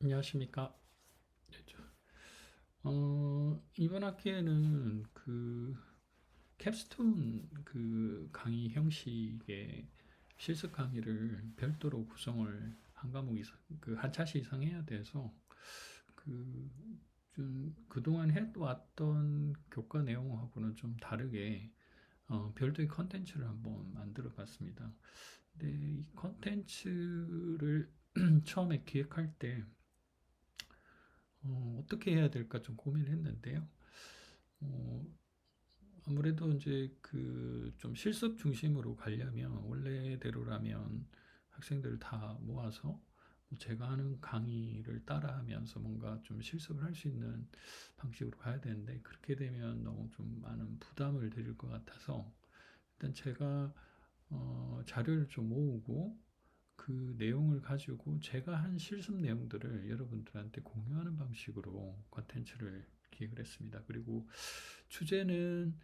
안녕하십니까. 네, 이번 학기에는 그 캡스톤 그 강의 형식의 실습 강의를 별도로 구성을 한 과목 이상, 한 차시 이상 해야 돼서 그 좀 그동안 해왔던 교과 내용하고는 좀 다르게 별도의 컨텐츠를 한번 만들어 봤습니다. 근데 이 컨텐츠를 처음에 기획할 때 어떻게 해야 될까 좀 고민을 했는데요. 어, 아무래도 이제 그 좀 실습 중심으로 가려면 원래대로라면 학생들을 다 모아서 뭐 제가 하는 강의를 따라하면서 뭔가 좀 실습을 할 수 있는 방식으로 가야 되는데 그렇게 되면 너무 좀 많은 부담을 드릴 것 같아서 일단 제가 자료를 좀 모으고 그 내용을 가지고 제가 한 실습 내용들을 여러분들한테 공유하는 방식으로 컨텐츠를 기획을 했습니다. 그리고 주제는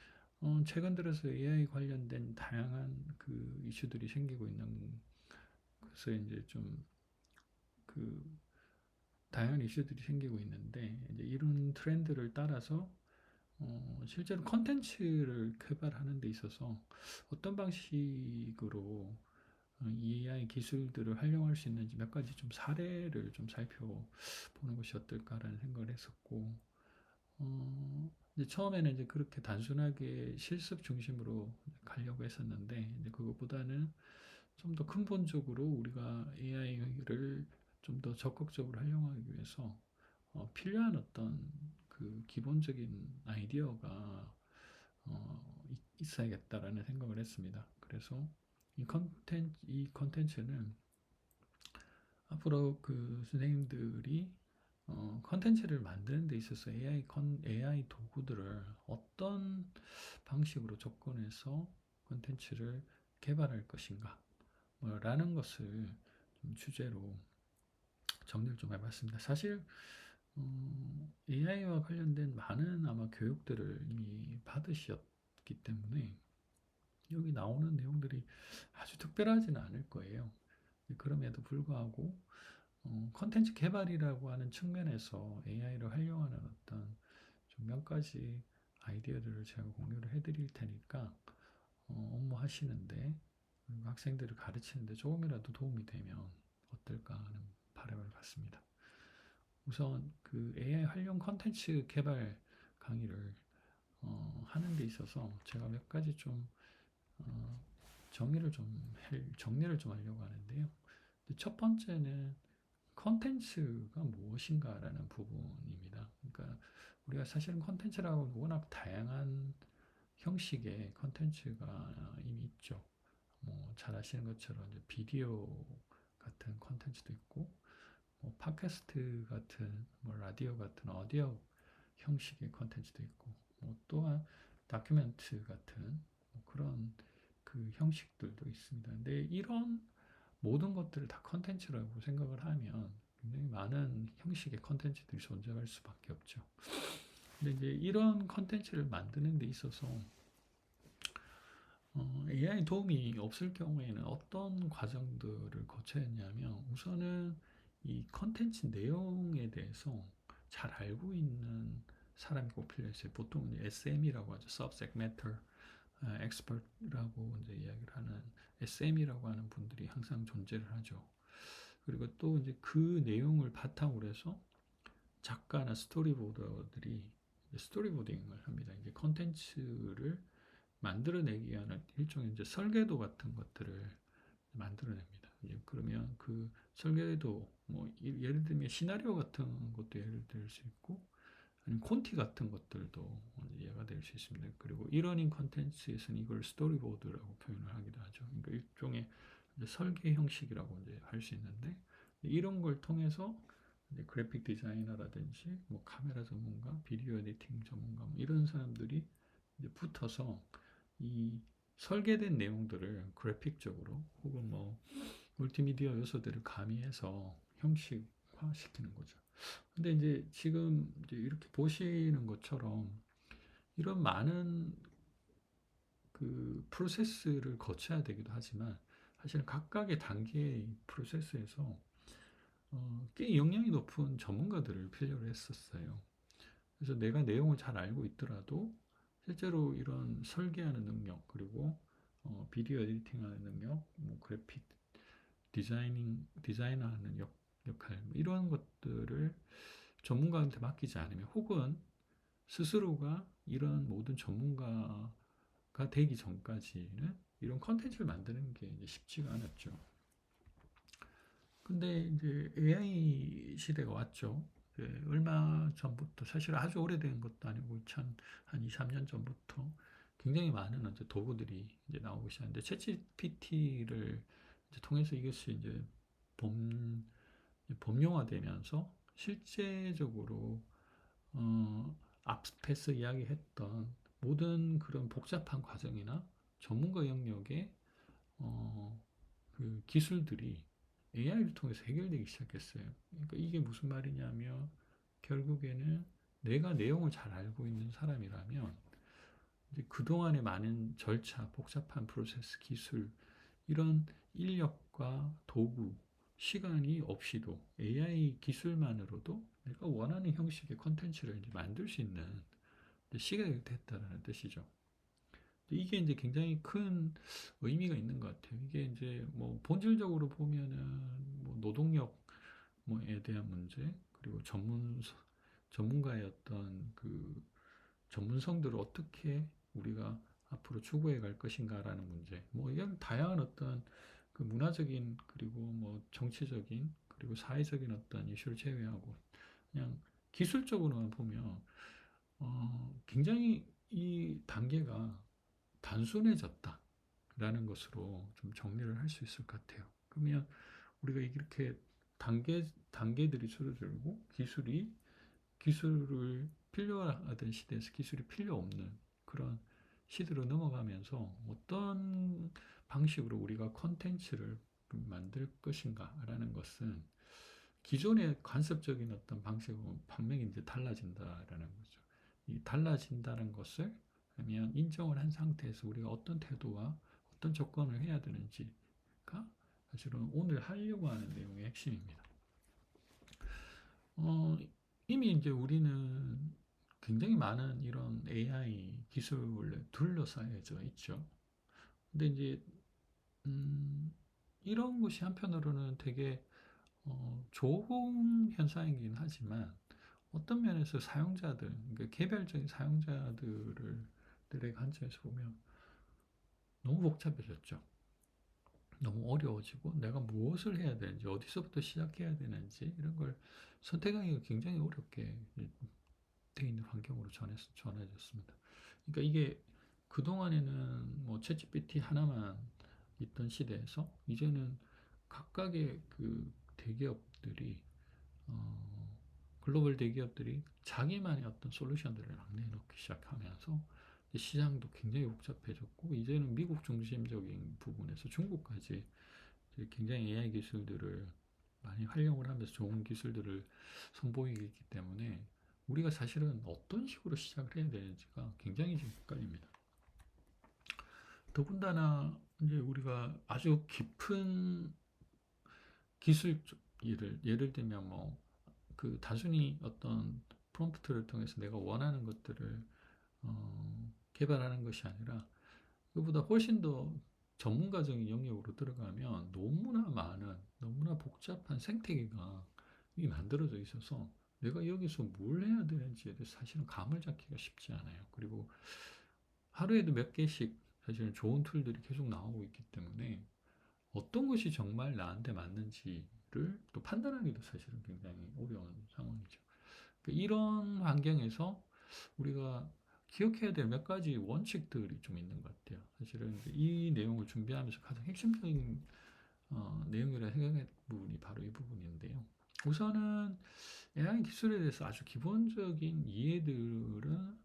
최근 들어서 AI 관련된 다양한 그 이슈들이 생기고 있는 그래서 이제 좀 그 다양한 이슈들이 생기고 있는데 이제 이런 트렌드를 따라서 실제로 컨텐츠를 개발하는 데 있어서 어떤 방식으로 AI 기술들을 활용할 수 있는지 몇 가지 좀 사례를 좀 살펴보는 것이 어떨까라는 생각을 했었고, 이제 처음에는 이제 그렇게 단순하게 실습 중심으로 가려고 했었는데, 이제 그것보다는 좀 더 근본적으로 우리가 AI를 좀 더 적극적으로 활용하기 위해서 필요한 어떤 그 기본적인 아이디어가 있어야겠다라는 생각을 했습니다. 그래서 이 컨텐츠는 앞으로 그 선생님들이 컨텐츠를 만드는 데 있어서 AI 도구들을 어떤 방식으로 접근해서 컨텐츠를 개발할 것인가 뭐 라는 것을 좀 주제로 정리를 좀 해봤습니다. 사실 AI와 관련된 많은 아마 교육들을 이미 받으셨기 때문에 여기 나오는 내용들이 아주 특별하지는 않을 거예요. 그럼에도 불구하고 컨텐츠 개발이라고 하는 측면에서 AI를 활용하는 어떤 좀 몇 가지 아이디어들을 제가 공유를 해드릴 테니까 업무 하시는데 그리고 학생들을 가르치는데 조금이라도 도움이 되면 어떨까 하는 바람을 갖습니다. 우선 그 AI 활용 컨텐츠 개발 강의를 하는 데 있어서 제가 몇 가지 좀 어, 정리를 좀 하려고 하는데요. 첫 번째는 컨텐츠가 무엇인가라는 부분입니다. 그러니까 우리가 사실은 컨텐츠라고 워낙 다양한 형식의 컨텐츠가 이미 있죠. 뭐 잘 아시는 것처럼 이제 비디오 같은 컨텐츠도 있고, 뭐 팟캐스트 같은, 뭐 라디오 같은 오디오 형식의 컨텐츠도 있고, 뭐 또한 다큐멘트 같은 뭐 그런 그 형식들도 있습니다. 근데 이런 모든 것들을 다 컨텐츠라고 생각을 하면 굉장히 많은 형식의 컨텐츠들이 존재할 수밖에 없죠. 근데 이제 이런 컨텐츠를 만드는 데 있어서 AI 도움이 없을 경우에는 어떤 과정들을 거쳐야 했냐면 우선은 이 컨텐츠 내용에 대해서 잘 알고 있는 사람이 꼭 필요했어요. 보통 이제 SM이라고 하죠. Subject Matter Expert라고 이제 이야기를 하는 SM이라고 하는 분들이 항상 존재를 하죠. 그리고 또 이제 그 내용을 바탕으로 해서 작가나 스토리보더들이 스토리보딩을 합니다. 이제 컨텐츠를 만들어내기 위한 일종의 이제 설계도 같은 것들을 만들어냅니다. 그러면 그 설계도 뭐 예를 들면 시나리오 같은 것도 예를 들 수 있고 아니면 콘티 같은 것들도 이해가 될 수 있습니다. 그리고 이러닝 컨텐츠에서는 이걸 스토리보드라고 표현을 하기도 하죠. 그러니까 일종의 설계 형식이라고 이제 할 수 있는데 이런 걸 통해서 이제 그래픽 디자이너라든지 뭐 카메라 전문가, 비디오 에디팅 전문가 뭐 이런 사람들이 이제 붙어서 이 설계된 내용들을 그래픽적으로 혹은 뭐 멀티미디어 요소들을 가미해서 형식화시키는 거죠. 근데 이제 지금 이제 이렇게 보시는 것처럼 이런 많은 그 프로세스를 거쳐야 되기도 하지만 사실 각각의 단계의 프로세스에서 꽤 역량이 높은 전문가들을 필요로 했었어요. 그래서 내가 내용을 잘 알고 있더라도 실제로 이런 설계하는 능력, 그리고 비디오 에디팅하는 능력, 뭐 그래픽 디자이너하는 역할, 뭐 이런 것들을 전문가한테 맡기지 않으면, 혹은 스스로가 이런 모든 전문가가 되기 전까지는 이런 컨텐츠를 만드는 게 이제 쉽지가 않았죠. 근데 이제 AI 시대가 왔죠. 얼마 전부터, 사실 아주 오래된 것도 아니고 한 2, 3년 전부터 굉장히 많은 이제 도구들이 이제 나오기 시작했는데, 챗GPT를 통해서 이것이 이제 범, 범용화되면서 실제적으로 앞에서 이야기했던 모든 그런 복잡한 과정이나 전문가 영역의 어, 그 기술들이 AI를 통해서 해결되기 시작했어요. 그러니까 이게 무슨 말이냐면, 결국에는 내가 내용을 잘 알고 있는 사람이라면 이제 그동안의 많은 절차, 복잡한 프로세스, 기술, 이런 인력과 도구, 시간이 없이도 AI 기술만으로도 내가 원하는 형식의 컨텐츠를 이제 만들 수 있는 시각이 됐다는 뜻이죠. 이게 이제 굉장히 큰 의미가 있는 것 같아요. 이게 이제 뭐 본질적으로 보면은 뭐 노동력 뭐에 대한 문제, 그리고 전문가의 어떤 그 전문성들을 어떻게 우리가 앞으로 추구해 갈 것인가라는 문제, 뭐 이런 다양한 어떤 그 문화적인, 그리고 뭐 정치적인, 그리고 사회적인 어떤 이슈를 제외하고 그냥 기술적으로만 보면 굉장히 이 단계가 단순해졌다라는 것으로 좀 정리를 할 수 있을 것 같아요. 그러면 우리가 이렇게 단계들이 줄어들고 기술을 필요하던 시대에서 기술이 필요 없는 그런 시대로 넘어가면서 어떤 방식으로 우리가 컨텐츠를 만들 것인가라는 것은 기존의 관습적인 어떤 방식으로 분명히 이제 달라진다라는 거죠. 이 달라진다는 것을 그러면 인정을 한 상태에서 우리가 어떤 태도와 어떤 조건을 해야 되는지가 사실은 오늘 하려고 하는 내용의 핵심입니다. 어, 이미 이제 우리는 굉장히 많은 이런 AI 기술에 둘러싸여져 있죠. 근데 이제 이런 것이 한편으로는 되게 좋은 현상이긴 하지만, 어떤 면에서 사용자들, 그러니까 개별적인 사용자들의 관점에서 보면 너무 복잡해졌죠. 너무 어려워지고 내가 무엇을 해야 되는지, 어디서부터 시작해야 되는지 이런 걸 선택하기가 굉장히 어렵게 돼 있는 환경으로 전해졌습니다. 그러니까 이게 그동안에는 뭐 챗GPT 하나만 있던 시대에서 이제는 각각의 그 대기업들이 글로벌 대기업들이 자기만의 어떤 솔루션들을 막 내놓기 시작하면서 시장도 굉장히 복잡해졌고, 이제는 미국 중심적인 부분에서 중국까지 굉장히 AI 기술들을 많이 활용을 하면서 좋은 기술들을 선보이기 때문에 우리가 사실은 어떤 식으로 시작을 해야 되는지가 굉장히 좀 헷갈립니다. 더군다나 이제 우리가 아주 깊은 기술 일을, 예를 들면 뭐 그 단순히 어떤 프롬프트를 통해서 내가 원하는 것들을 개발하는 것이 아니라, 그보다 훨씬 더 전문가적인 영역으로 들어가면 너무나 많은, 너무나 복잡한 생태계가 이 만들어져 있어서 내가 여기서 뭘 해야 되는지에 대해서 사실은 감을 잡기가 쉽지 않아요. 그리고 하루에도 몇 개씩 사실은 좋은 툴들이 계속 나오고 있기 때문에 어떤 것이 정말 나한테 맞는지를 또 판단하기도 사실은 굉장히 어려운 상황이죠. 그러니까 이런 환경에서 우리가 기억해야 될 몇 가지 원칙들이 좀 있는 것 같아요. 사실은 이 내용을 준비하면서 가장 핵심적인 내용이라 생각한 부분이 바로 이 부분인데요. 우선은 AI 기술에 대해서 아주 기본적인 이해들은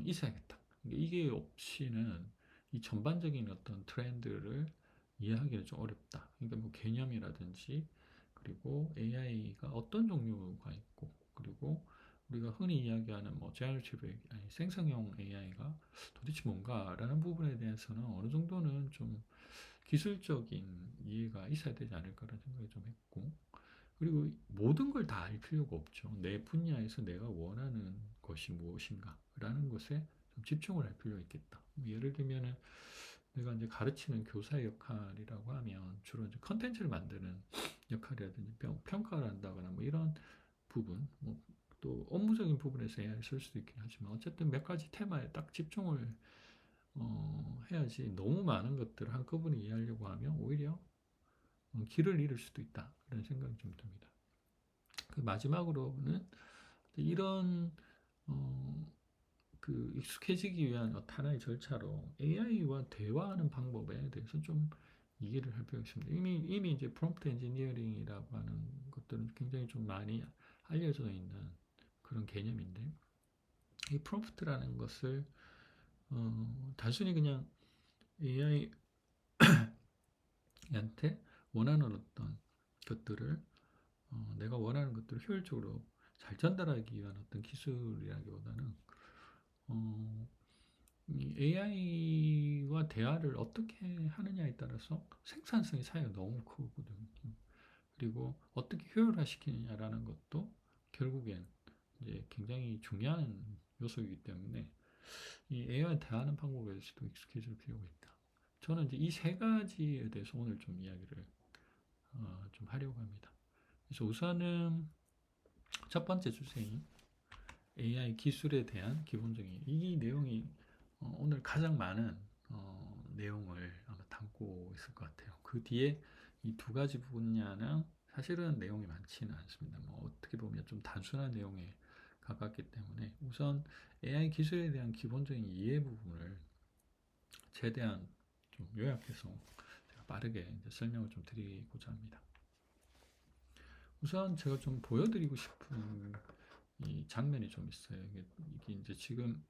있어야겠다. 그러니까 이게 없이는 이 전반적인 어떤 트렌드를 이해하기는 좀 어렵다. 그러니까 뭐 개념이라든지, 그리고 AI가 어떤 종류가 있고, 그리고 우리가 흔히 이야기하는 뭐 generative AI, 생성형 AI가 도대체 뭔가라는 부분에 대해서는 어느 정도는 좀 기술적인 이해가 있어야 되지 않을까라는 생각이 좀 했고, 그리고 모든 걸 다 알 필요가 없죠. 내 분야에서 내가 원하는 것이 무엇인가라는 것에 좀 집중을 할 필요가 있겠다. 예를 들면은 내가 이제 가르치는 교사의 역할이라고 하면 주로 이제 컨텐츠를 만드는 역할이라든지 평가를 한다거나 뭐 이런 부분, 뭐 또 업무적인 부분에서 AI를 쓸 수도 있긴 하지만 어쨌든 몇 가지 테마에 딱 집중을 해야지 너무 많은 것들을 한꺼번에 이해하려고 하면 오히려 길을 잃을 수도 있다. 그런 생각이 좀 듭니다. 그 마지막으로는 이런 어, 그 익숙해지기 위한 하나의 절차로 AI와 대화하는 방법에 대해서 좀 이해를 할 필요가 있습니다. 이미 이제 프롬프트 엔지니어링이라고 하는 것들은 굉장히 좀 많이 알려져 있는 그런 개념인데 이 프롬프트라는 것을 단순히 그냥 AI한테 원하는 어떤 것들을 내가 원하는 것들을 효율적으로 잘 전달하기 위한 어떤 기술이라기보다는 이 AI와 대화를 어떻게 하느냐에 따라서 생산성의 차이가 너무 크거든요. 그리고 어떻게 효율화시키느냐라는 것도 결국엔 이제 굉장히 중요한 요소이기 때문에 이 AI와 대화하는 방법에 대해서도 익숙해질 필요가 있다. 저는 이제 이 세 가지에 대해서 오늘 좀 이야기를 좀 하려고 합니다. 그래서 우선은 첫 번째 주제인 AI 기술에 대한 기본적인 이 내용이 오늘 가장 많은 내용을 아마 담고 있을 것 같아요. 그 뒤에 이 두 가지 분야는 사실은 내용이 많지는 않습니다. 뭐 어떻게 보면 좀 단순한 내용에 가깝기 때문에 우선 AI 기술에 대한 기본적인 이해 부분을 최대한 좀 요약해서 제가 빠르게 이제 설명을 좀 드리고자 합니다. 우선 제가 좀 보여드리고 싶은 이 장면이 좀 있어요. 이게 이제 지금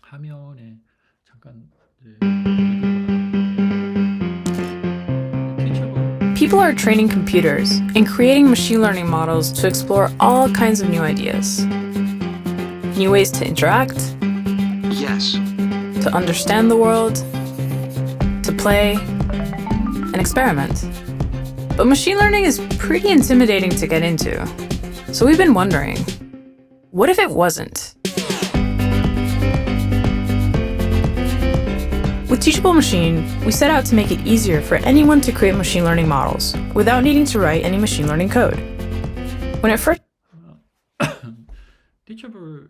화면에 잠깐 이제 People are training computers and creating machine learning models to explore all kinds of new ideas. New ways to interact, Yes. to understand the world, to play, and experiment. But machine learning is pretty intimidating to get into. So we've been wondering, what if it wasn't? With Teachable Machine, we set out to make it easier for anyone to create machine learning models without needing to write any machine learning code. When it first Teachable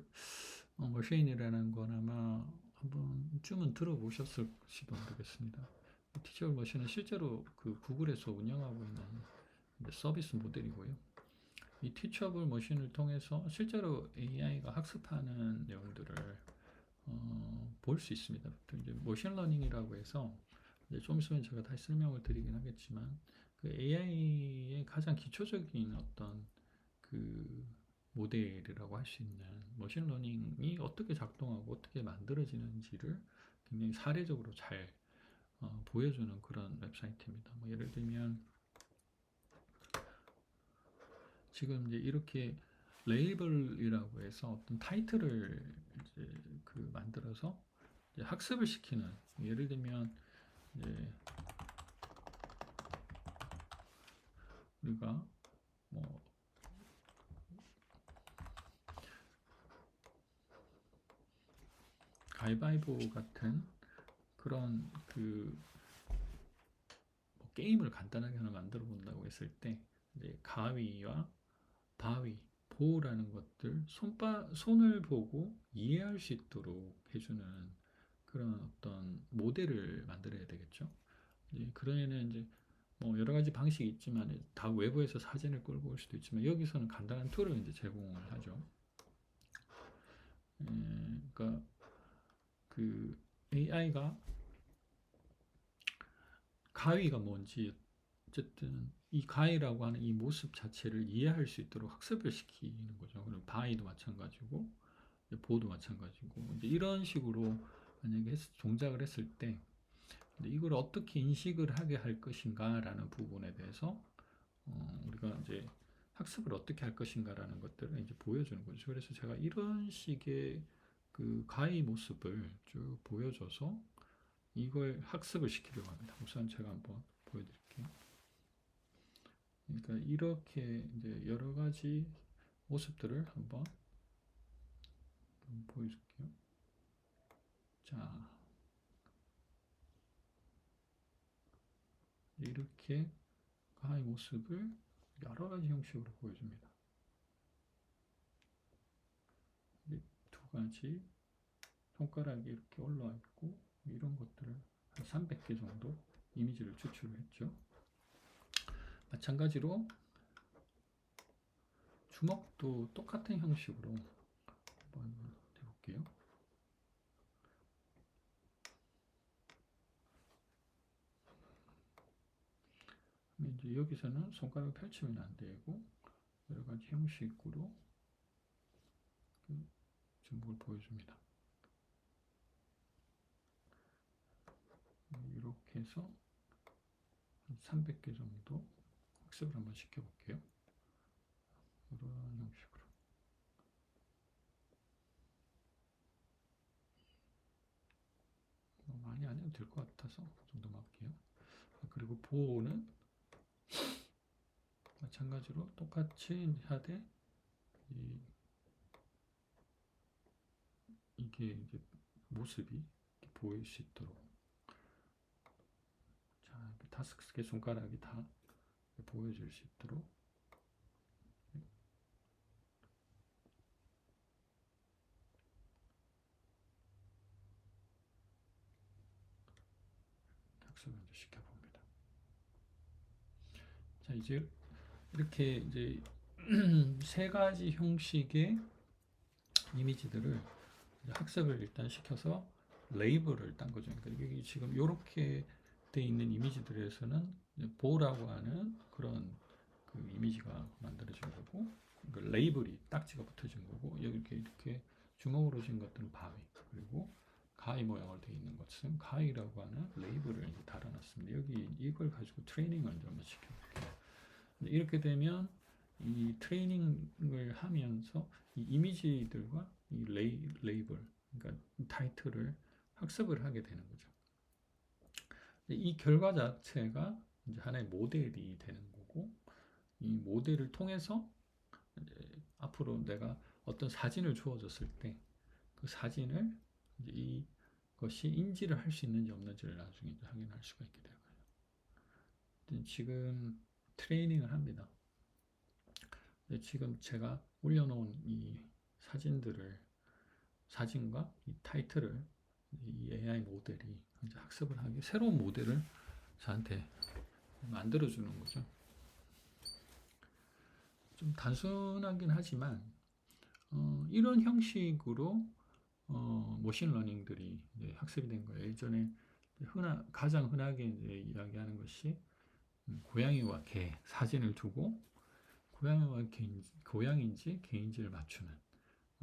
머신이라는 건 아마 한번쯤은 들어보셨을지도 모르겠습니다. Teachable 머신은 실제로 그 구글에서 운영하고 있는 서비스 모델이고요. 이 Teachable 머신을 통해서 실제로 AI가 학습하는 내용들을 볼 수 있습니다. 이제 머신러닝이라고 해서 이제 좀 있으면 제가 다시 설명을 드리긴 하겠지만 그 AI의 가장 기초적인 어떤 그 모델이라고 할 수 있는 머신러닝이 어떻게 작동하고 어떻게 만들어지는지를 굉장히 사례적으로 잘 보여주는 그런 웹사이트입니다. 뭐 예를 들면 지금 이제 이렇게 레이블이라고 해서 어떤 타이틀을 이제 그 만들어서 이제 학습을 시키는 예를 들면 이제 우리가 뭐 가위바위보 같은 그런 그 뭐 게임을 간단하게 하나 만들어 본다고 했을 때 이제 가위와 바위, 보라는 것들 손을 보고 이해할 수 있도록 해주는 그런 어떤 모델을 만들어야 되겠죠. 이제 그러면은 이제 뭐 여러 가지 방식이 있지만 다 외부에서 사진을 끌고 올 수도 있지만 여기서는 간단한 툴을 이제 제공을 하죠. 그러니까 그 AI가 가위가 뭔지 어쨌든 이 가위라고 하는 이 모습 자체를 이해할 수 있도록 학습을 시키는 거죠. 그리고 바위도 마찬가지고 보도 마찬가지고 이제 이런 식으로 만약에 동작을 했을 때 이걸 어떻게 인식을 하게 할 것인가라는 부분에 대해서 우리가 이제 학습을 어떻게 할 것인가라는 것들을 이제 보여주는 거죠. 그래서 제가 이런 식의 그 가위 모습을 쭉 보여줘서 이걸 학습을 시키려고 합니다. 우선 제가 한번 보여드릴게요. 그러니까 이렇게 이제 여러 가지 모습들을 한번 보여줄게요. 자, 이렇게 가의 모습을 여러 가지 형식으로 보여줍니다. 두 가지 손가락이 이렇게 올라와 있고 이런 것들을 한 300개 정도 이미지를 추출했죠. 마찬가지로 주먹도 똑같은 형식으로 한번 해볼게요. 이제 여기서는 손가락을 펼치면 안 되고 여러 가지 형식으로 주먹을 보여줍니다. 이렇게 해서 한 300개 정도 학습을 한번 시켜볼게요. 이런 형식으로. 많이 안 해도 될 것 같아서 그 정도만 할게요. 그리고 보호는 마찬가지로 똑같이 하되 이게 이제 모습이 이렇게 보일 수 있도록, 자, 5개 손가락이 다 보여줄 수 있도록 학습을 이제 시켜봅니다. 자, 이제 이렇게 이제 세 가지 형식의 이미지들을 학습을 일단 시켜서 레이블을 딴 거죠. 그러니까 여기 지금 이렇게 돼 있는 이미지들에서는 보라고 하는 그런 그 이미지가 만들어진 거고, 그 레이블이 딱지가 붙어진 거고, 여기 이렇게 주먹으로 진 것들은 바위, 그리고 가위 모양으로 되어 있는 것은 가위라고 하는 레이블을 달아놨습니다. 여기 이걸 가지고 트레이닝을 좀 시켜볼게요. 이렇게 되면 이 트레이닝을 하면서 이 이미지들과 이 레이블, 그러니까 타이틀을 학습을 하게 되는 거죠. 이 결과 자체가 이제 하나의 모델이 되는 거고, 이 모델을 통해서 앞으로 내가 어떤 사진을 주어졌을 때 그 사진을 이제 이것이 인지를 할 수 있는지 없는지를 나중에 이제 확인할 수가 있게 되는 거예요. 지금 트레이닝을 합니다. 지금 제가 올려놓은 이 사진과 이 타이틀을 이 AI 모델이 이제 학습을 하기, 새로운 모델을 저한테 만들어주는 거죠. 좀 단순하긴 하지만 이런 형식으로 머신러닝들이 이제 학습이 된 거예요. 예전에 가장 흔하게 이제 이야기하는 것이 고양이와 개 사진을 두고 고양이와 고양이인지 개인지를 맞추는,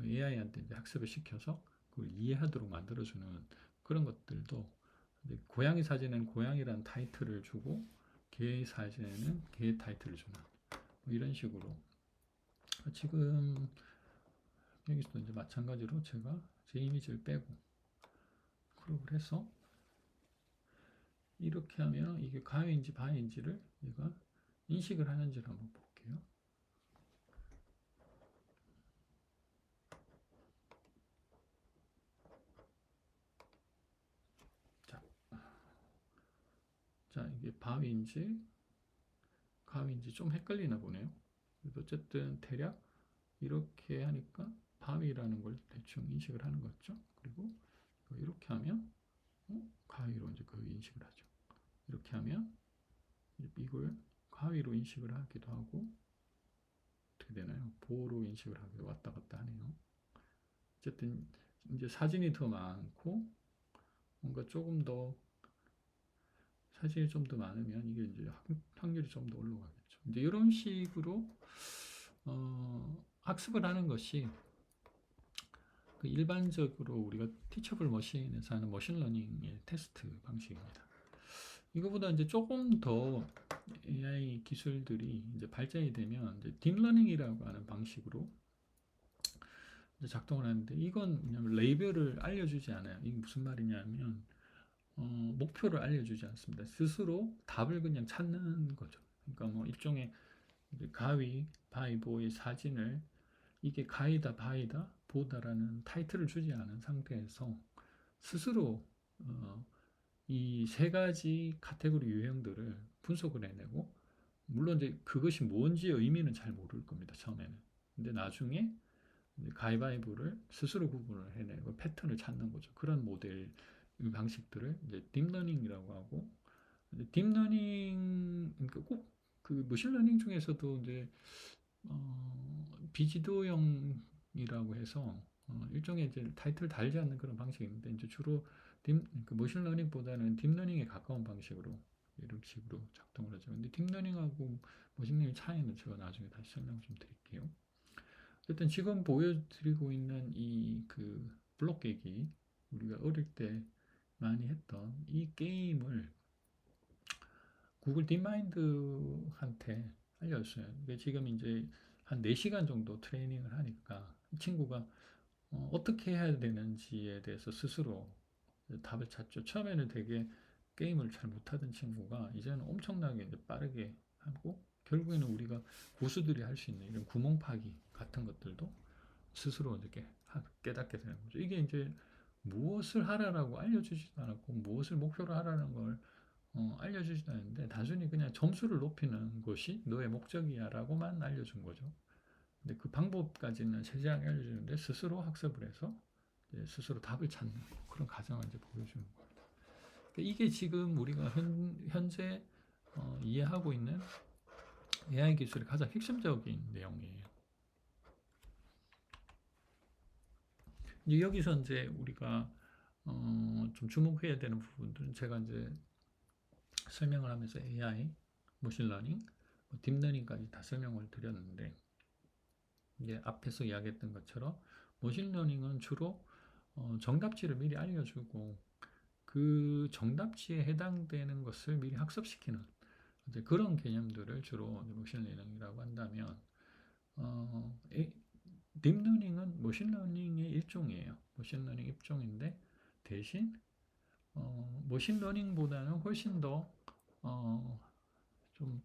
AI한테 이제 학습을 시켜서 그걸 이해하도록 만들어주는 그런 것들도, 고양이 사진에는 고양이라는 타이틀을 주고 개 사진에는 개 타이틀을 주는 이런 식으로. 지금 여기서도 이제 마찬가지로 제가 제 이미지를 빼고 크롭을 해서 이렇게 하면 이게 가위인지 바위인지를 얘가 인식을 하는지를 한번 볼게요. 자, 이게 바위인지 가위인지 좀 헷갈리나 보네요. 그래도 어쨌든 대략 이렇게 하니까 바위라는 걸 대충 인식을 하는 것 같죠. 그리고 이렇게 하면 가위로 이제 그 인식을 하죠. 이렇게 하면 이걸 가위로 인식을 하기도 하고, 어떻게 되나요? 보호로 인식을 하기도 왔다 갔다 하네요. 어쨌든 이제 사진이 더 많고 뭔가 조금 더 사진이 좀 더 많으면 이게 이제 확률이 좀 더 올라가겠죠. 이제 이런 식으로 학습을 하는 것이 그 일반적으로 우리가 티처블 머신에서 하는 머신러닝의 테스트 방식입니다. 이거보다 이제 조금 더 AI 기술들이 이제 발전이 되면 이제 딥러닝이라고 하는 방식으로 이제 작동을 하는데, 이건 그냥 레이블을 알려주지 않아요. 이게 무슨 말이냐면 목표를 알려주지 않습니다. 스스로 답을 그냥 찾는 거죠. 그러니까 뭐 일종의 이제 가위 바위보의 사진을 이게 가이다 바이다 보다라는 타이틀을 주지 않은 상태에서 스스로 이 세 가지 카테고리 유형들을 분석을 해내고, 물론 이제 그것이 뭔지의 의미는 잘 모를 겁니다, 처음에는. 근데 나중에 가위바위보를 스스로 구분을 해내고 패턴을 찾는 거죠. 그런 모델 방식들을 이제 딥러닝이라고 하고, 딥러닝, 그러니까 꼭 그 머신러닝 중에서도 이제 비지도형이라고 해서 일종의 이제 타이틀 달지 않는 그런 방식인데, 이제 주로 그 머신러닝보다는 딥러닝에 가까운 방식으로 이런 식으로 작동을 하죠. 근데 딥러닝하고 머신러닝 차이는 제가 나중에 다시 설명 좀 드릴게요. 어쨌든 지금 보여드리고 있는 이 그 블록 깨기, 우리가 어릴 때 많이 했던 이 게임을 구글 딥마인드한테 알려줬어요. 이게 지금 이제 한 4시간 정도 트레이닝을 하니까 이 친구가 어떻게 해야 되는지에 대해서 스스로 답을 찾죠. 처음에는 되게 게임을 잘 못하던 친구가 이제는 엄청나게 이제 빠르게 하고, 결국에는 우리가 고수들이 할 수 있는 이런 구멍 파기 같은 것들도 스스로 이렇게 깨닫게 되는 거죠. 이게 이제 무엇을 하라라고 알려주지도 않았고, 무엇을 목표로 하라는 걸 알려주지도 않는데, 단순히 그냥 점수를 높이는 것이 너의 목적이야 라고만 알려준 거죠. 근데 그 방법까지는 세세하게 알려주는데, 스스로 학습을 해서 스스로 답을 찾는 그런 과정을 이제 보여주는 겁니다. 그러니까 이게 지금 우리가 현재 이해하고 있는 AI 기술의 가장 핵심적인 내용이에요. 이제 여기서 이제 우리가 좀 주목해야 되는 부분들은 제가 이제 설명을 하면서 AI, 머신러닝, 딥러닝까지 다 설명을 드렸는데, 이제 앞에서 이야기했던 것처럼 머신러닝은 주로 정답지를 미리 알려주고 그 정답지에 해당되는 것을 미리 학습시키는 이제 그런 개념들을 주로 머신러닝이라고 한다면, 딥러닝은 머신러닝의 일종이에요. 머신러닝 일종인데, 대신 머신러닝보다는 훨씬 더 좀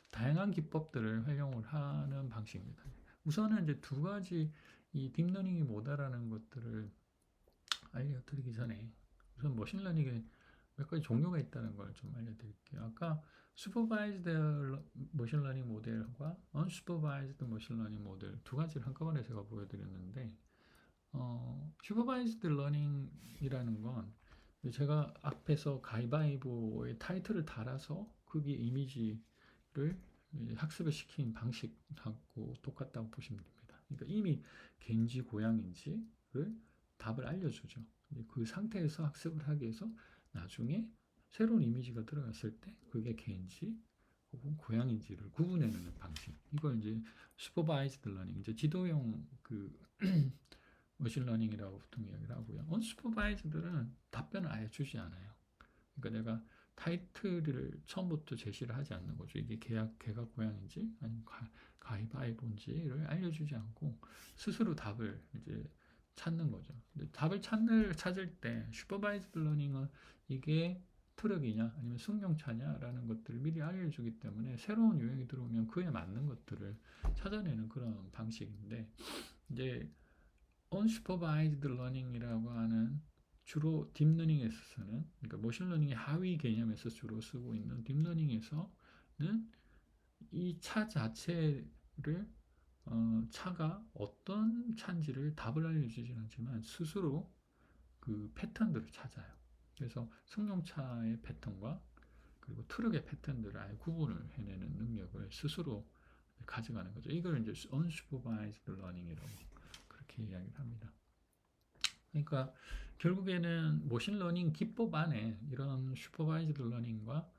다양한 기법들을 활용을 하는 방식입니다. 우선은 이제 두 가지 이 딥러닝이 뭐다라는 것들을 알려드리기 전에, 우선 머신러닝에 몇 가지 종류가 있다는 걸 좀 알려드릴게요. 아까 슈퍼바이즈드 머신러닝 모델과 언슈퍼바이즈드 머신러닝 모델 두 가지를 한꺼번에 제가 보여드렸는데, 슈퍼바이즈드 러닝이라는 건 제가 앞에서 가위바위보의 타이틀을 달아서 거기에 이미지를 학습을 시킨 방식하고 똑같다고 보시면 됩니다. 그러니까 이미 개인지 고양인지를 답을 알려주죠. 그 상태에서 학습을 하기 위해서 나중에 새로운 이미지가 들어갔을 때 그게 개인지 혹은 고양인지를 구분해내는 방식. 이걸 이제 슈퍼바이즈드 러닝, 이제 지도형 그 머신러닝이라고 보통 이야기를 하고요. 언슈퍼바이즈드는 답변을 아예 주지 않아요. 그러니까 내가 타이틀을 처음부터 제시를 하지 않는 거죠. 이게 개가 고양인지 아니면 가위바위보인지를 알려주지 않고 스스로 답을 이제 찾는 거죠. 근데 답을 찾을 때 슈퍼바이즈드 러닝은 이게 트럭이냐 아니면 승용차냐라는 것들을 미리 알려주기 때문에 새로운 유형이 들어오면 그에 맞는 것들을 찾아내는 그런 방식인데, 이제 unsupervised learning이라고 하는 주로 딥러닝에 있어서는, 그러니까 머신러닝의 하위 개념에서 주로 쓰고 있는 딥러닝에서는 이 차 자체를 차가 어떤 차인지를 답을 알려주지는 않지만 스스로 그 패턴들을 찾아요. 그래서 승용차의 패턴과 그리고 트럭의 패턴들을 아예 구분을 해내는 능력을 스스로 가져가는 거죠. 이걸 이제 unsupervised learning이라고 그렇게 이야기를 합니다. 그러니까 결국에는 머신러닝 기법 안에 이런 슈퍼바이즈드 러닝과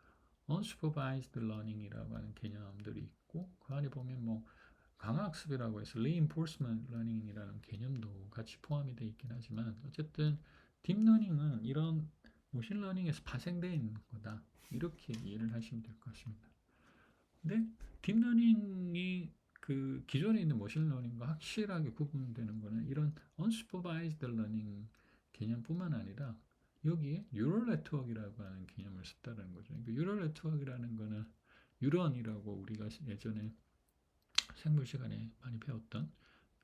언슈퍼바이즈드 러닝이라고 하는 개념들이 있고, 그 안에 보면 뭐 강화학습이라고 해서 reinforcement learning이라는 개념도 같이 포함이 되어 있긴 하지만, 어쨌든 딥러닝은 이런 머신러닝에서 파생되어 있는 거다, 이렇게 이해를 하시면 될 것 같습니다. 근데 딥러닝이 그 기존에 있는 머신러닝과 확실하게 구분되는 거는 이런 unsupervised learning 개념뿐만 아니라 여기에 뉴럴 네트워크라고 하는 개념을 썼다는 거죠. 그러니까 뉴럴 네트워크라는 거는 뉴런이라고 우리가 예전에 생물 시간에 많이 배웠던,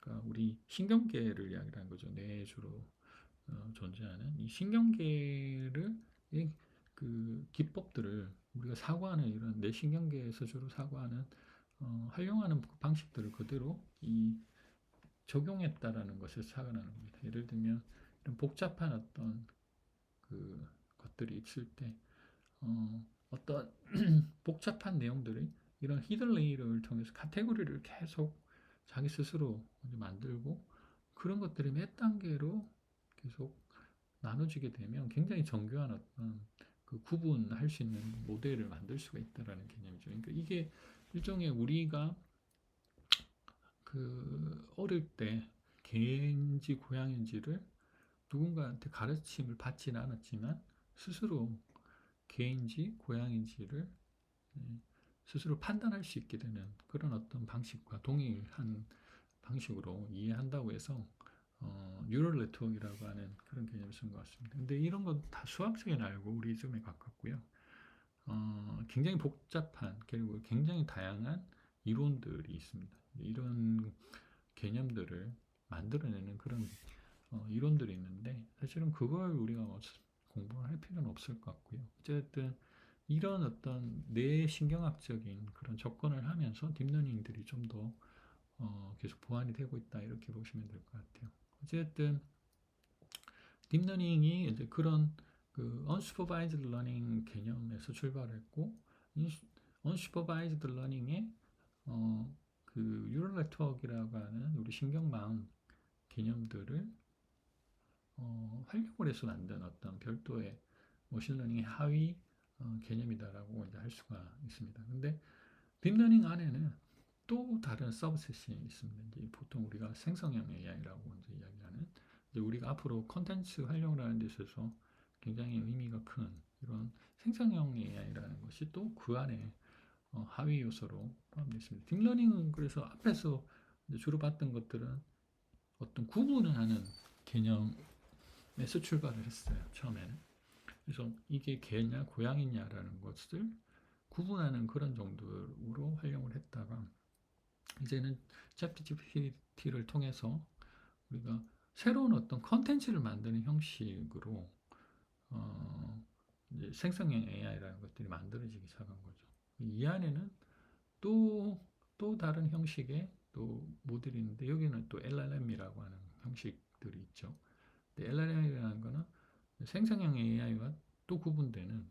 그러니까 우리 신경계를 이야기하는 거죠. 뇌에 주로 존재하는 이 신경계를 그 기법들을 우리가 사고하는 이런 뇌신경계에서 주로 사고하는 활용하는 방식들을 그대로 적용했다라는 것을 착안하는 겁니다. 예를 들면 이런 복잡한 어떤 그 것들이 있을 때 어떤 복잡한 내용들이 이런 히든 레이어를 통해서 카테고리를 계속 자기 스스로 만들고 그런 것들이 몇 단계로 계속 나눠지게 되면 굉장히 정교한 어떤 그 구분할 수 있는 모델을 만들 수가 있다라는 개념이죠. 그러니까 이게 일종의 우리가 그 어릴 때 개인지 고양인지를 누군가한테 가르침을 받지는 않았지만 스스로 개인지 고양인지를 스스로 판단할 수 있게 되는 그런 어떤 방식과 동일한 방식으로 이해한다고 해서 뉴럴 네트워크라고 하는 그런 개념을 쓴 것 같습니다. 근데 이런 건 다 수학적인 알고리즘에 가깝고요. 굉장히 복잡한 그리고 굉장히 다양한 이론들이 있습니다. 이런 개념들을 만들어내는 그런 이론들이 있는데 사실은 그걸 우리가 뭐 공부를 할 필요는 없을 것 같고요. 어쨌든 이런 어떤 뇌신경학적인 그런 접근을 하면서 딥러닝들이 좀 더 계속 보완이 되고 있다 이렇게 보시면 될 것 같아요. 어쨌든 딥러닝이 이제 그런 그 unsupervised learning 개념에서 출발했고 unsupervised learning의 그 neural network이라고 하는 우리 신경망 개념들을 활용을 해서 만든 어떤 별도의 머신러닝의 하위 개념이다라고 이제 할 수가 있습니다. 근데 딥러닝 안에는 또 다른 서브셋이 있습니다. 이제 보통 우리가 생성형 AI라고 이제 이야기하는 이제 우리가 앞으로 컨텐츠 활용을 하는 데 있어서 굉장히 의미가 큰 이런 생성형 AI라는 것이 또 그 안에 하위 요소로 포함되어 있습니다. 딥러닝은 그래서 앞에서 주로 봤던 것들은 어떤 구분을 하는 개념에서 출발을 했어요. 처음에는. 그래서 이게 개냐 고양이냐라는 것을 구분하는 그런 정도로 활용을 했다가 이제는 챗GPT를 통해서 우리가 새로운 어떤 컨텐츠를 만드는 형식으로 이제 생성형 AI라는 것들이 만들어지기 시작한 거죠. 이 안에는 또 다른 형식의 또 모델이 있는데 여기는 또 LLM이라고 하는 형식들이 있죠. 근데 LLM이라는 거는 생성형 AI와 또 구분되는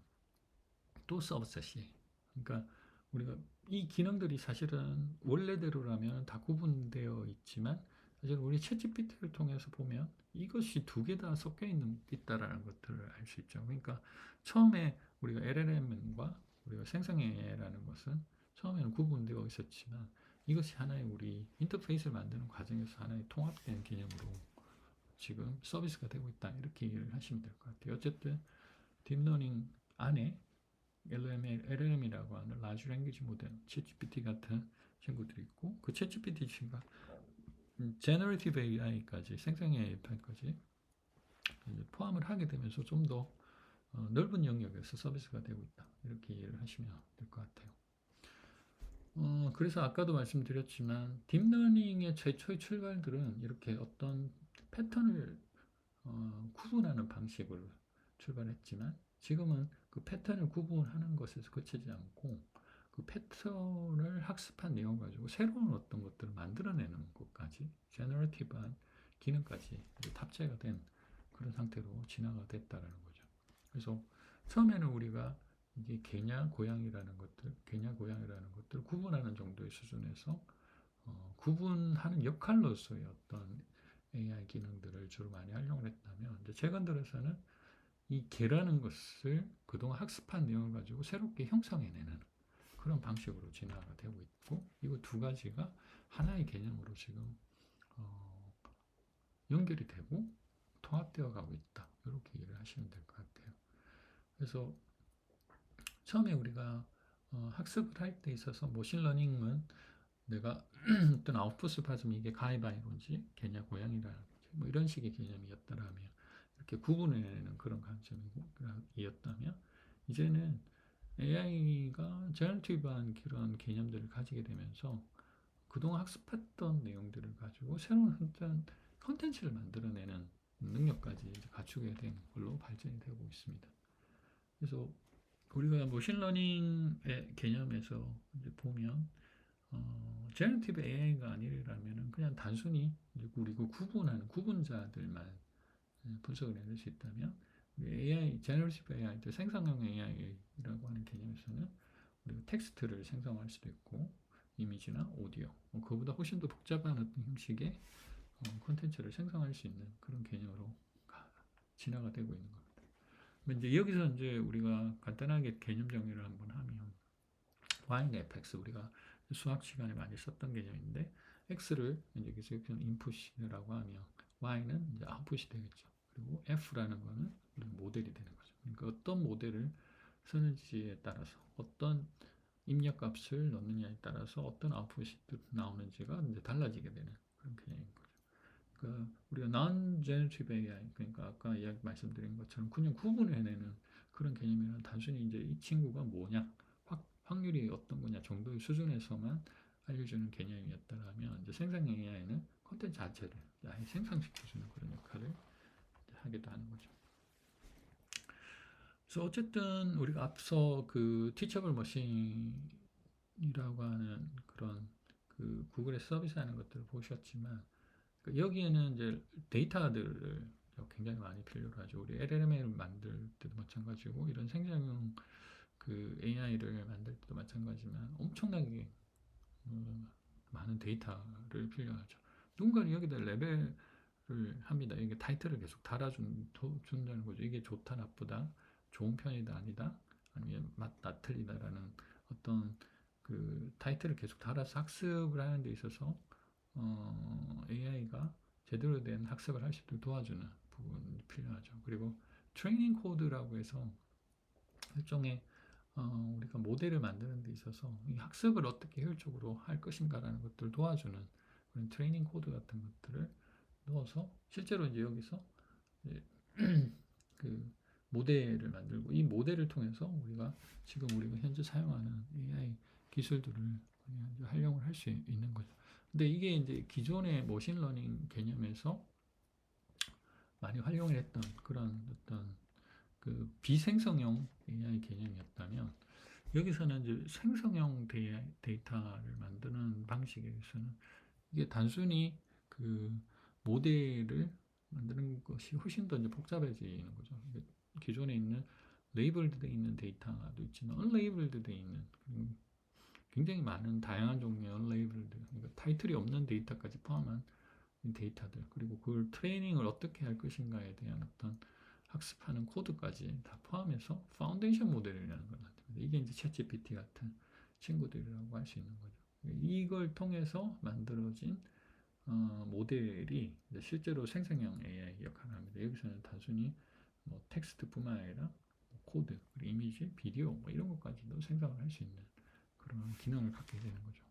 또 서브셋이에요. 그러니까 우리가 이 기능들이 사실은 원래대로라면 다 구분되어 있지만 사실 우리 챗GPT를 통해서 보면 이것이 두 개 다 섞여 있다라는 것들을 알 수 있죠. 그러니까 처음에 우리가 LLM과 우리가 생성 AI라는 것은 처음에는 구분되어 있었지만 이것이 하나의 우리 인터페이스를 만드는 과정에서 하나의 통합된 개념으로 지금 서비스가 되고 있다 이렇게 이해를 하시면 될 것 같아요. 어쨌든 딥러닝 안에 LLM이라고 하는 Large Language Model, 챗GPT 같은 친구들이 있고 그 챗GPT가 Generative AI까지 생성 AI까지 포함을 하게 되면서 좀 더 넓은 영역에서 서비스가 되고 있다 이렇게 이해를 하시면 될 것 같아요. 그래서 아까도 말씀드렸지만 딥러닝의 최초의 출발들은 이렇게 어떤 패턴을 구분하는 방식으로 출발했지만 지금은 그 패턴을 구분하는 것에서 그치지 않고 그 패턴을 학습한 내용 가지고 새로운 어떤 것들을 만들어내는 것까지 제너러티브한 기능까지 탑재가 된 그런 상태로 진화가 됐다라는 거죠. 그래서 처음에는 우리가 이게 개냐 고양이라는 것들 구분하는 정도의 수준에서 구분하는 역할로서의 어떤 AI 기능들을 주로 많이 활용을 했다면 이제 최근 들어서는 이 개라는 것을 그동안 학습한 내용을 가지고 새롭게 형성해내는 그런 방식으로 진화가 되고 있고 이거 두 가지가 하나의 개념으로 지금 연결이 되고 통합되어 가고 있다 이렇게 이해를 하시면 될 것 같아요. 그래서 처음에 우리가 학습을 할 때 있어서 머신러닝은 내가 어떤 아웃풋을 받으면 이게 가위바위보인지 개냐 고양이라는 뭐 이런 식의 개념이었다라면 이렇게 구분해내는 그런 관점이었다면 이제는 AI가 제너러티브한 그런 개념들을 가지게 되면서 그동안 학습했던 내용들을 가지고 새로운 어떤 컨텐츠를 만들어내는 능력까지 이제 갖추게 된 걸로 발전이 되고 있습니다. 그래서 우리가 머신러닝의 개념에서 이제 보면 제너티브 AI가 아니라면은 그냥 단순히 이제 우리가 구분하는 구분자들만 분석을 해낼 수 있다면 AI, 제너티브 AI, 생성형 AI라고 하는 개념에서는 우리가 텍스트를 생성할 수도 있고 이미지나 오디오, 그보다 훨씬 더 복잡한 어떤 형식의 콘텐츠를 생성할 수 있는 그런 개념으로 진화가 되고 있는 겁니다. 이제 여기서 이제 우리가 간단하게 개념 정리를 한번 하면 Y는 fx, 우리가 수학 시간에 많이 썼던 개념인데 x를 이제 여기서 인풋이라고 하면 y는 이제 아웃풋이 되겠죠. 그리고 f라는 거는 모델이 되는 거죠. 그러니까 어떤 모델을 쓰는지에 따라서 어떤 입력값을 넣느냐에 따라서 어떤 아웃풋이 나오는지가 이제 달라지게 되는 그런 개념인 거죠. 그러니까 우리가 non-generative AI, 그러니까 아까 이야기 말씀드린 것처럼 그냥 구분을 해내는 그런 개념이란 단순히 이제 이 친구가 뭐냐, 확률이 어떤 거냐 정도의 수준에서만 알려주는 개념이었다면 이제 생성형 AI는 콘텐츠 자체를 아예 생성시켜주는 그런 역할을 하기도 하는 거죠. 그래서 어쨌든 우리가 앞서 그 티처블 머신이라고 하는 그런 그 구글의 서비스하는 것들을 보셨지만 여기에는 이제 데이터들을 굉장히 많이 필요로 하죠. 우리 LLM을 만들 때도 마찬가지고 이런 생성형 그 AI를 만들 때도 마찬가지지만 엄청나게 많은 데이터를 필요하죠. 누군가는 여기다 레벨을 합니다. 이게 타이틀을 계속 달아준다는 거죠. 이게 좋다, 나쁘다, 좋은 편이다, 아니다, 아니면 맞다, 틀리다라는 어떤 그 타이틀을 계속 달아서 학습을 하는 데 있어서 AI가 제대로 된 학습을 할 수 있도록 도와주는 부분이 필요하죠. 그리고 트레이닝 코드라고 해서 일종의 우리가 모델을 만드는 데 있어서 이 학습을 어떻게 효율적으로 할 것인가라는 것들을 도와주는 그런 트레이닝 코드 같은 것들을 넣어서 실제로 이제 여기서 이제 그 모델을 만들고 이 모델을 통해서 우리가 현재 사용하는 AI 기술들을 활용을 할 수 있는 거죠. 근데 이게 이제 기존의 머신러닝 개념에서 많이 활용을 했던 그런 어떤 그 비생성형 AI 개념이었다면 여기서는 이제 생성형 데이터를 만드는 방식에서는 이게 단순히 그 모델을 만드는 것이 훨씬 더 이제 복잡해지는 거죠. 기존에 있는 레이블드 되어 있는 데이터도 있지만 언레이블드 되어 있는 굉장히 많은 다양한 종류의 언레이블드, 그러니까 타이틀이 없는 데이터까지 포함한 데이터들, 그리고 그걸 트레이닝을 어떻게 할 것인가에 대한 어떤 학습하는 코드까지 다 포함해서 파운데이션 모델이라는 걸 만듭니다. 이게 이제 챗GPT 같은 친구들이라고 할 수 있는 거죠. 이걸 통해서 만들어진 모델이 실제로 생성형 AI 역할을 합니다. 여기서는 단순히 뭐 텍스트뿐만 아니라 코드, 이미지, 비디오 뭐 이런 것까지도 생성을 할 수 있는 그런 기능을 갖게 되는 거죠.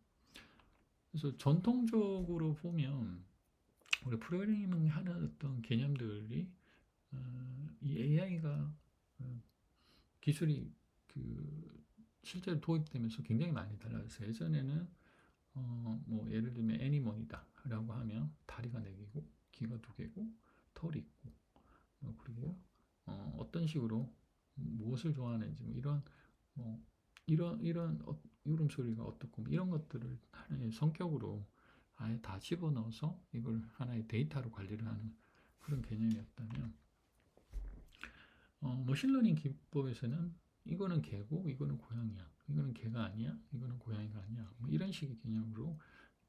그래서 전통적으로 보면 우리 프로그래밍 하는 어떤 개념들이 이 AI가 기술이 그 실제로 도입되면서 굉장히 많이 달라졌어요. 예전에는 뭐 예를 들면 애니몬이다라고 하면 다리가 4개고 귀가 2개고 털이 있고 그리고 어떤 식으로 무엇을 좋아하는지 뭐 이런 울음소리가 어떻고 뭐 이런 것들을 하나의 성격으로 아예 다 집어넣어서 이걸 하나의 데이터로 관리를 하는 그런 개념이었다면 머신러닝 기법에서는 이거는 개고 이거는 고양이야, 이거는 개가 아니야, 이거는 고양이가 아니야, 뭐 이런 식의 개념으로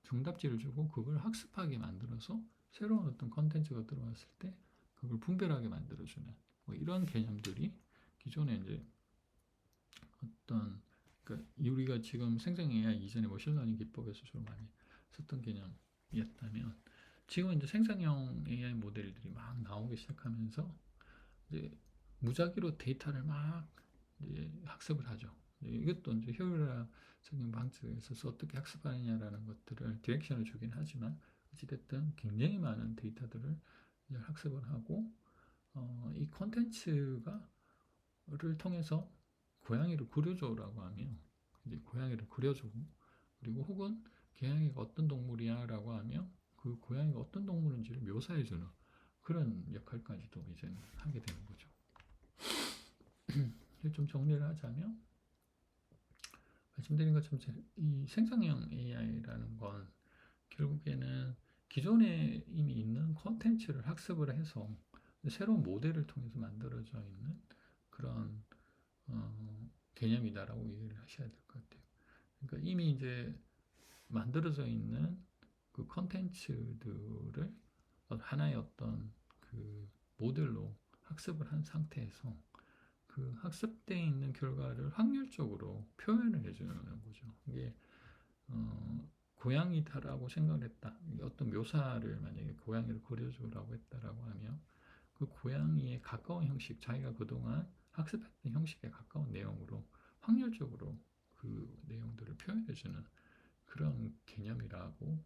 정답지를 주고 그걸 학습하게 만들어서 새로운 어떤 컨텐츠가 들어왔을 때 그걸 분별하게 만들어주는 뭐 이런 개념들이 기존에 이제 어떤 그러니까 우리가 지금 생성 AI 이전에 머신러닝 기법에서 주로 많이 썼던 개념이었다면 지금 이제 생성형 AI 모델들이 막 나오기 시작하면서 이제 무작위로 데이터를 막 이제 학습을 하죠. 이것도 이제 효율화적인 방식에서 어떻게 학습하느냐라는 것들을 디렉션을 주긴 하지만 어찌됐든 굉장히 많은 데이터들을 이제 학습을 하고 이 컨텐츠를 통해서 고양이를 그려줘라고 하면 이제 고양이를 그려주고 그리고 혹은 고양이가 어떤 동물이야라고 하면 그 고양이가 어떤 동물인지를 묘사해주는 그런 역할까지도 이제 하게 되는 거죠. 좀 정리를 하자면 말씀드린 것처럼 이 생성형 AI라는 건 결국에는 기존에 이미 있는 콘텐츠를 학습을 해서 새로운 모델을 통해서 만들어져 있는 그런 개념이다라고 이해를 하셔야 될 것 같아요. 그러니까 이미 이제 만들어져 있는 그 콘텐츠들을 하나의 어떤 그 모델로 학습을 한 상태에서 그 학습되어 있는 결과를 확률적으로 표현을 해주는 거죠. 이게 고양이다라고 생각을 했다. 어떤 묘사를 만약에 고양이를 그려주라고 했다라고 하면 그 고양이에 가까운 형식, 자기가 그동안 학습했던 형식에 가까운 내용으로 확률적으로 그 내용들을 표현해주는 그런 개념이라고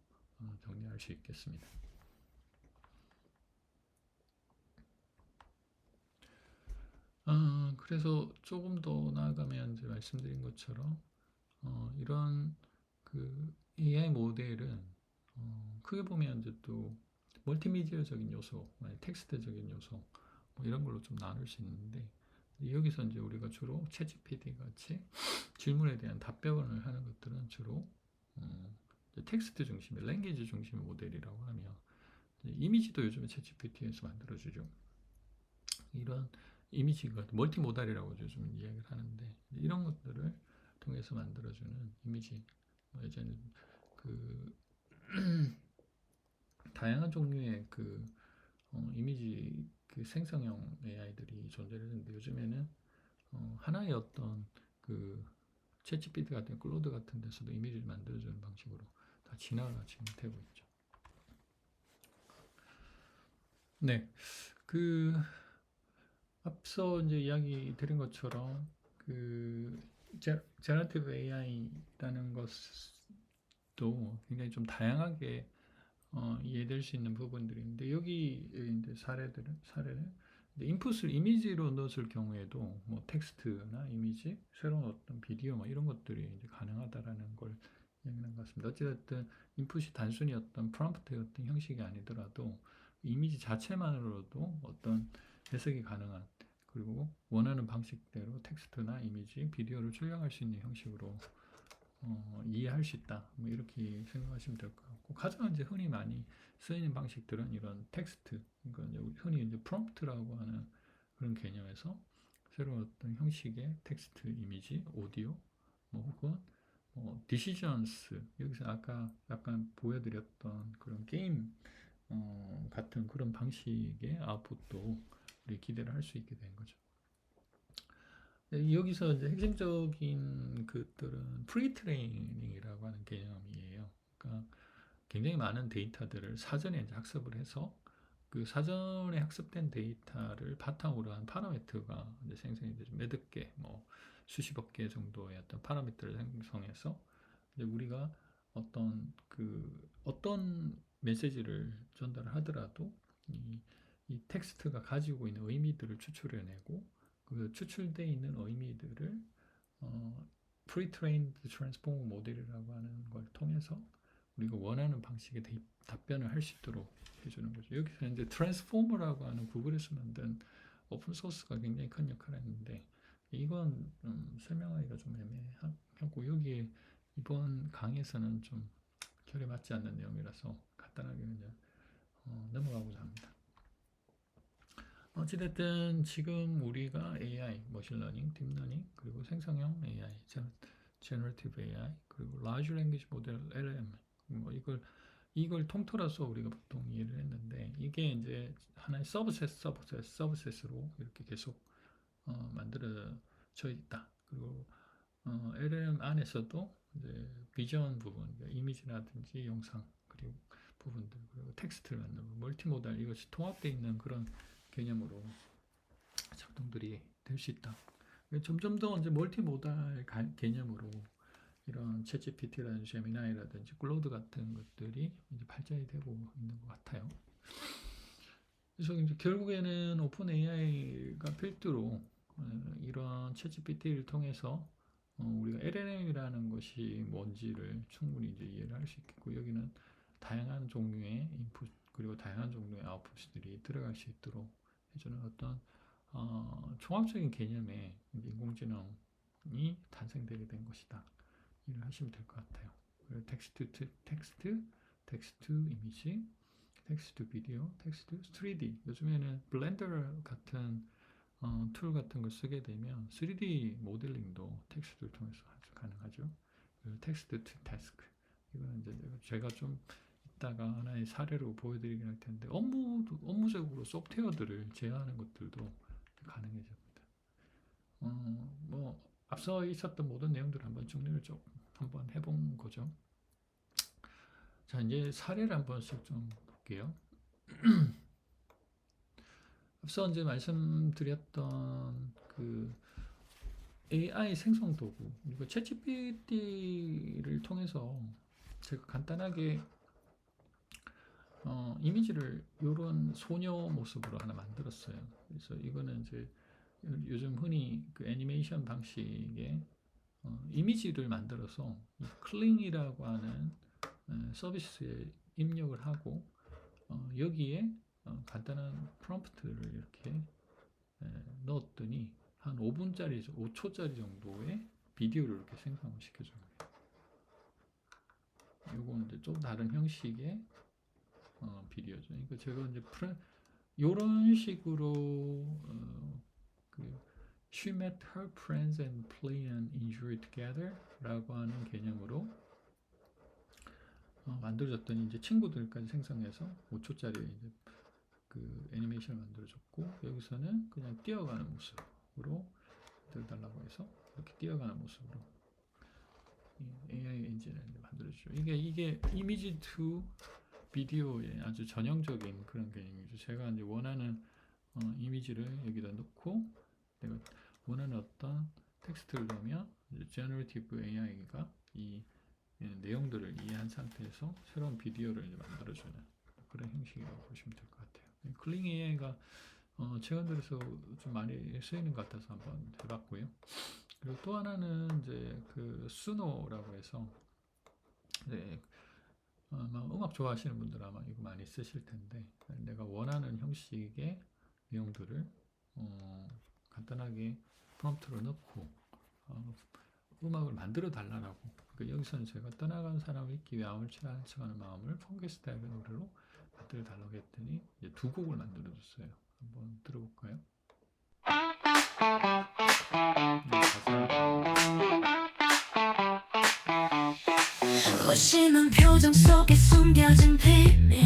정리할 수 있겠습니다. 그래서 조금 더 나아가면 이제 말씀드린 것처럼 이런 그 AI 모델은 크게 보면 이제 또 멀티미디어적인 요소, 텍스트적인 요소 뭐 이런 걸로 좀 나눌 수 있는데 여기서 이제 우리가 주로 챗GPT 같이 질문에 대한 답변을 하는 것들은 주로 텍스트 중심의 랭귀지 중심의 모델이라고 하면 이미지도 요즘에 챗GPT에서 만들어주죠. 이런 이미지가 멀티모달이라고 요즘 이야기를 하는데 이런 것들을 통해서 만들어주는 이미지 예전에 그 다양한 종류의 그 이미지 그 생성형 AI들이 존재를 했는데 요즘에는 하나의 어떤 그 챗GPT 같은 클로드 같은 데서도 이미지를 만들어주는 방식으로 다 진화가 지금 되고 있죠. 네, 그 앞서 이제 이야기 드린 것처럼 그 제너티브 AI라는 것도 굉장히 좀 다양하게 이해될 수 있는 부분들이 있는데 여기 이제 사례는 인풋을 이미지로 넣었을 경우에도 뭐 텍스트나 이미지, 새로운 어떤 비디오 뭐 이런 것들이 이제 가능하다라는 걸 얘기하는 것 같습니다. 어찌됐든 인풋이 단순히 어떤 프롬프트 같은 형식이 아니더라도 이미지 자체만으로도 어떤 해석이 가능한 그리고 원하는 방식대로 텍스트나 이미지, 비디오를 출력할 수 있는 형식으로 이해할 수 있다. 뭐 이렇게 생각하시면 될 것 같고 가장 이제 흔히 많이 쓰이는 방식들은 이런 텍스트, 그러니까 흔히 이제 프롬프트라고 하는 그런 개념에서 새로운 어떤 형식의 텍스트, 이미지, 오디오, 뭐 혹은 디시전스 여기서 아까 약간 보여드렸던 그런 게임 같은 그런 방식의 아웃풋도 우리 기대를 할 수 있게 된 거죠. 여기서 이제 핵심적인 것들은 프리트레이닝이라고 하는 개념이에요. 그러니까 굉장히 많은 데이터들을 사전에 이제 학습을 해서 그 사전에 학습된 데이터를 바탕으로 한 파라미터가 이제 생성이 되죠. 몇억 개, 뭐 수십억 개 정도의 어떤 파라미터를 생성해서 이제 우리가 어떤 메시지를 전달하더라도 이 텍스트가 가지고 있는 의미들을 추출해내고 그 추출되어 있는 의미들을 pre-trained transformer 모델이라고 하는 걸 통해서 우리가 원하는 방식의 답변을 할 수 있도록 해주는 거죠. 여기서 이제 트랜스포머라고 하는 구글에서 만든 오픈 소스가 굉장히 큰 역할을 했는데 이건 설명하기가 좀 애매하고 여기에 이번 강의에서는 좀 결에 맞지 않는 내용이라서 간단하게 그냥 넘어가고자 합니다. 어찌됐든 지금 우리가 AI, 머신러닝, 딥러닝, 그리고 생성형 AI, 제너러티브 AI, 그리고 라지 랭귀지 모델 LM 뭐 이걸 통틀어서 우리가 보통 이해를 했는데 이게 이제 하나의 서브셋으로 이렇게 계속 만들어져 있다. 그리고 LM 안에서도 이제 비전 부분, 이미지라든지 영상 그리고 부분들 그리고 텍스트를 만들고 멀티모달 이것이 통합되어 있는 그런 개념으로 작동들이 될 수 있다. 점점 더 이제 멀티모달 개념으로 이런 챗GPT라든지 제미나이라든지 클로드 같은 것들이 이제 발전이 되고 있는 것 같아요. 그래서 이제 결국에는 오픈 AI가 필두로 이런 챗GPT를 통해서 우리가 LLM이라는 것이 뭔지를 충분히 이제 이해를 할 수 있겠고, 여기는 다양한 종류의 인풋 그리고 다양한 종류의 아웃풋들이 들어갈 수 있도록 해주는 어떤 종합적인 개념의 인공지능이 탄생되게 된 것이다. 이를 하시면 될 것 같아요. 텍스트 투 텍스트, 텍스트 투 이미지, 텍스트 투 비디오, 텍스트 투 3D. 요즘에는 블렌더 같은 툴 같은 걸 쓰게 되면 3D 모델링도 텍스트를 통해서 가능하죠. 텍스트 투 태스크. 이거는 이제 제가 좀 이따가 하나의 사례로 보여드리긴 할 텐데, 업무적으로 소프트웨어들을 제어하는 것들도 가능해집니다. 뭐 앞서 있었던 모든 내용들을 한번 정리를 좀 한번 해본 거죠. 자, 이제 사례를 한 번씩 좀 볼게요. 앞서 이제 말씀드렸던 그 AI 생성 도구, 이거 챗GPT를 통해서 제가 간단하게 이미지를 이런 소녀 모습으로 하나 만들었어요. 그래서 이거는 이제 요즘 흔히 그 애니메이션 방식의 이미지를 만들어서 이 클링이라고 하는 서비스에 입력을 하고 여기에 간단한 프롬프트를 이렇게 넣었더니 한 5분짜리, 5초짜리 정도의 비디오를 이렇게 생성을 시켜줍니다. 이건 이제 좀 다른 형식의 비디오죠. 그러니까 제가 이제 이런 식으로 She met her friends and play and enjoy together 라고 하는 개념으로 만들어졌더니 이제 친구들까지 생성해서 5초짜리 이제 그 애니메이션을 만들어줬고, 여기서는 그냥 뛰어가는 모습으로 만들어달라고 해서 이렇게 뛰어가는 모습으로 AI 엔진을 만들어주죠. 이게 이미지 투 비디오의 아주 전형적인 그런 개념이죠. 제가 이제 원하는 이미지를 여기다 넣고 내가 원하는 어떤 텍스트를 넣으면 제너레이티브 AI가 이 내용들을 이해한 상태에서 새로운 비디오를 이제 만들어주는 그런 형식이라고 보시면 될 것 같아요. 클링 AI가 최근 들어서 좀 많이 쓰이는 것 같아서 한번 해봤고요. 그리고 또 하나는 이제 그 수노라고 해서 이제 음악 좋아하시는 분들 아마 이거 많이 쓰실 텐데, 내가 원하는 형식의 내용들을 간단하게 프롬프트로 넣고 음악을 만들어 달라고. 그러니까 여기서는 제가 떠나간 사람을 잊기 위해 아무를 찬송하는 마음을 펑게스타일의 노래로 만들어 달라고 했더니 이제 두 곡을 만들어 줬어요. 한번 들어볼까요? 무심한 표정 속에 숨겨진 비밀,